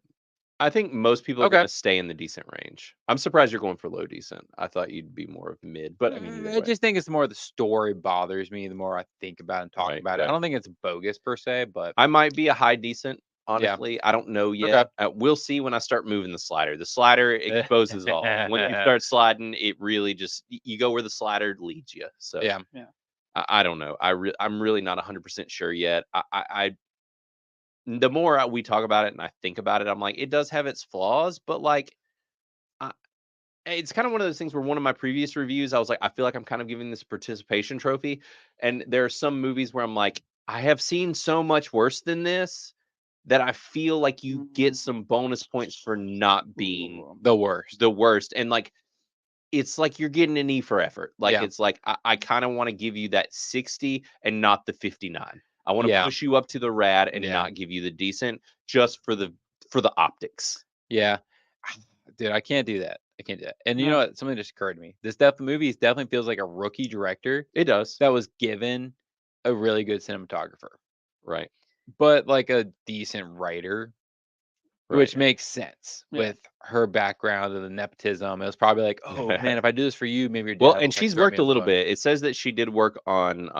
I think most people are
Okay.
going to stay in the decent range. I'm surprised you're going for low decent. I thought you'd be more of mid, but I mean, either
I
way.
just think it's more the story bothers me the more I think about it and talk
Right,
about it.
right.
I don't think it's bogus per se, but
I might be a high decent, honestly. I don't know yet. We'll see when I start moving the slider. The slider exposes all. When you start sliding, it really just, you go where the slider leads you. So
yeah.
I don't know. I'm really not 100% sure yet. The more we talk about it and I think about it, I'm like, it does have its flaws, but like, it's kind of one of those things where one of my previous reviews, I was like, I feel like I'm kind of giving this a participation trophy. And there are some movies where I'm like, I have seen so much worse than this that I feel like you get some bonus points for not being
The worst.
the worst. And like, it's like you're getting an E for effort. Like,
Yeah.
it's like, I kind of want to give you that 60 and not the 59. I want to
Yeah.
push you up to the rad and
Yeah.
not give you the decent just for the optics.
Yeah. Dude, I can't do that. I can't do that. And you
No.
know what? Something just occurred to me. This movie definitely feels like a rookie director
It does.
that was given a really good cinematographer,
Right.
but like a decent writer, which makes sense
Yeah.
with her background and the nepotism. It was probably like, oh man, if I do this for you, maybe your dad
Well,
will,
and
like,
she's
start
worked
me
a
on
little
book.
bit. It says that she did work on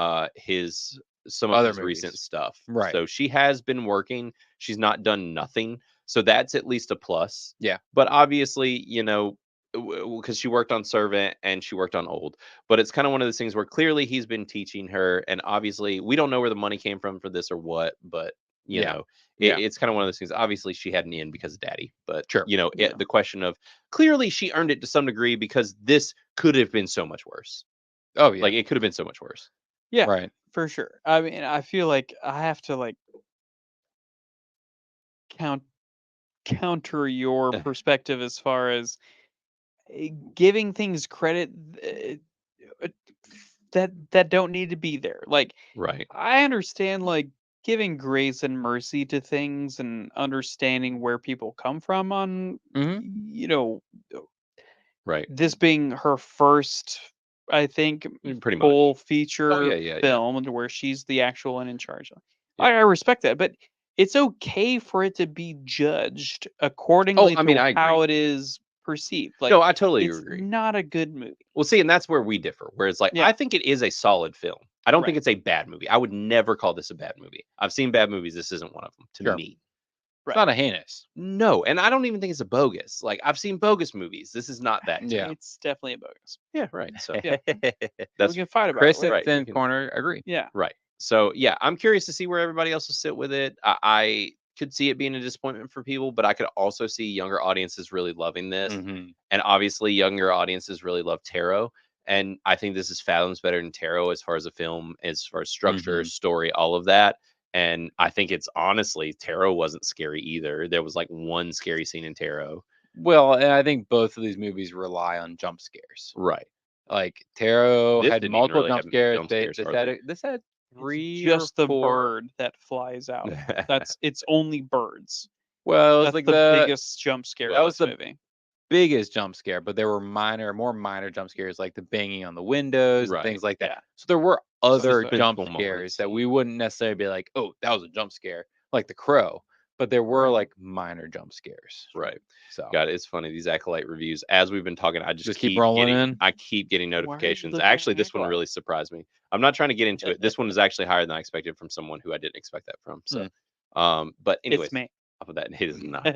some of
Other
his recent
movies.
stuff.
Right.
So she has been working. She's not done nothing. So that's at least a plus.
Yeah.
But obviously, because she worked on Servant and she worked on Old. But it's kind of one of those things where clearly he's been teaching her, and obviously we don't know where the money came from for this or what, but
Yeah.
it's kind of one of those things. Obviously she had an in because of Daddy, but
Sure.
Yeah.
the question of clearly she earned it to some degree because this could have been so much worse.
Oh yeah.
Like it could have been so much worse.
Yeah.
Right.
For sure. I mean, I feel like I have to like counter your perspective as far as giving things credit uh, that don't need to be there. Like,
Right.
I understand like giving grace and mercy to things and understanding where people come from on
Mhm.
Right.
this being her first, I think,
Pretty much.
full feature
yeah.
film and where she's the actual one in charge. I respect that, but it's okay for it to be judged accordingly
I mean,
to
I agree.
how it is perceived. Like,
No, I totally
it's
agree.
not a good movie.
Well, see, and that's where we differ. Where it's like,
Yeah.
I think it is a solid film. I don't think
Right.
it's a bad movie. I would never call this a bad movie. I've seen bad movies. This isn't one of them to
Sure.
me.
It's not a heinous.
No, and I don't even think it's a bogus. Like I've seen bogus movies. This is not that.
Yeah.
It's definitely a bogus.
Yeah. Right. So
Yeah.
that's
We can fight about
Chris
it.
at
right,
Thin
we can-
Corner, agree.
Yeah.
right. So yeah, I'm curious to see where everybody else will sit with it. I could see it being a disappointment for people, but I could also see younger audiences really loving this.
Mhm.
And obviously younger audiences really love Tarot. And I think this is fathoms better than Tarot as far as a film, as far as structure,
Mhm.
story, all of that. And I think it's honestly, Tarot wasn't scary either. There was like one scary scene in Tarot.
Well, and I think both of these movies rely on jump scares.
Right.
Like Tarot
This
had
didn't even
multiple
really
jump
have any
scares.
jump scares, hardly.
This had
It's
3
just
or
the
4.
bird that flies out. It's only birds.
Well, it was
That's
like
the biggest jump scare
that
of
was
this
the
movie.
biggest jump scare, but there were more minor jump scares like the banging on the windows and
Right.
things like that.
Yeah.
So there were other jump
Suspenseful
scares
moments.
that we wouldn't necessarily be like, oh, that was a jump scare, like The Crow. But there were
Right.
like minor jump scares.
Right.
So
God, it's funny. These Acolyte reviews, as we've been talking, I just
keep rolling
getting,
in.
I keep getting
Where's
notifications.
the
Actually, this one
Acolyte?
really surprised me. I'm not trying to get into it. This one is actually higher than I expected from someone who I didn't expect that from. So, but anyways,
It's me.
off of that, it is not.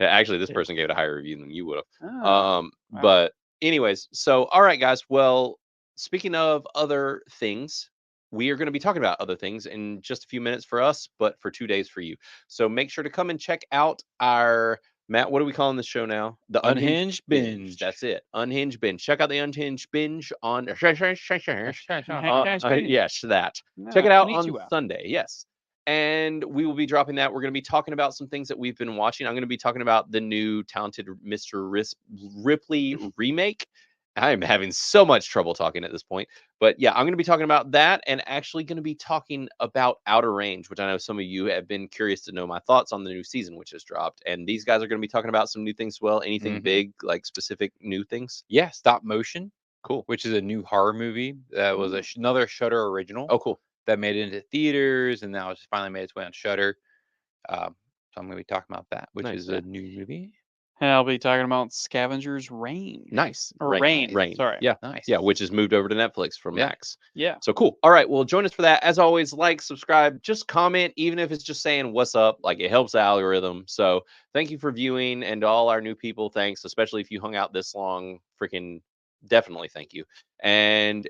Actually, this person gave it a higher review than you would have.
Oh, wow.
But anyways, so all right, guys. Well, speaking of other things, we are going to be talking about other things in just a few minutes for us, but for 2 days for you. So make sure to come and check out our Matt. What are we calling the show now? The
Unhinged Binge.
That's it. Unhinged Binge. Check out the Unhinged Binge on. Yes, that. Check it out on
Konnichiwa.
Sunday. Yes. And we will be dropping that. We're going to be talking about some things that we've been watching. I'm going to be talking about the new Talented Mr. Ripley remake. I'm having so much trouble talking at this point. But yeah, I'm going to be talking about that and actually going to be talking about Outer Range, which I know some of you have been curious to know my thoughts on the new season, which has dropped. And these guys are going to be talking about some new things as well. Anything
Mhm.
big, like specific new things?
Yeah, Stop Motion,
Cool.
which is a new horror movie that was another Shudder original
Oh, cool.
that made it into theaters, and now it's finally made its way on Shudder. So I'm going to be talking about that, which
Nice,
is
yeah.
a new movie.
And I'll be talking about Scavenger's Reign.
Nice.
Or Rain. Sorry.
Yeah.
Nice.
Yeah, which is moved over to Netflix from
Yeah.
Max.
Yeah.
So cool. All right. Well, join us for that. As always, like, subscribe, just comment, even if it's just saying what's up. Like, it helps the algorithm. So thank you for viewing, and to all our new people, thanks, especially if you hung out this long. Freaking definitely thank you. And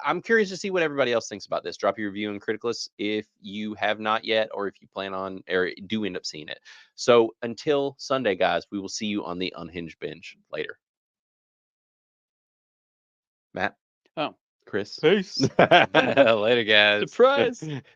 I'm curious to see what everybody else thinks about this. Drop your review in Criticless if you have not yet, or if you plan on or do end up seeing it. So until Sunday, guys, we will see you on the Unhinged Binge later. Matt.
Oh.
Chris.
Peace.
Later, guys.
Surprise.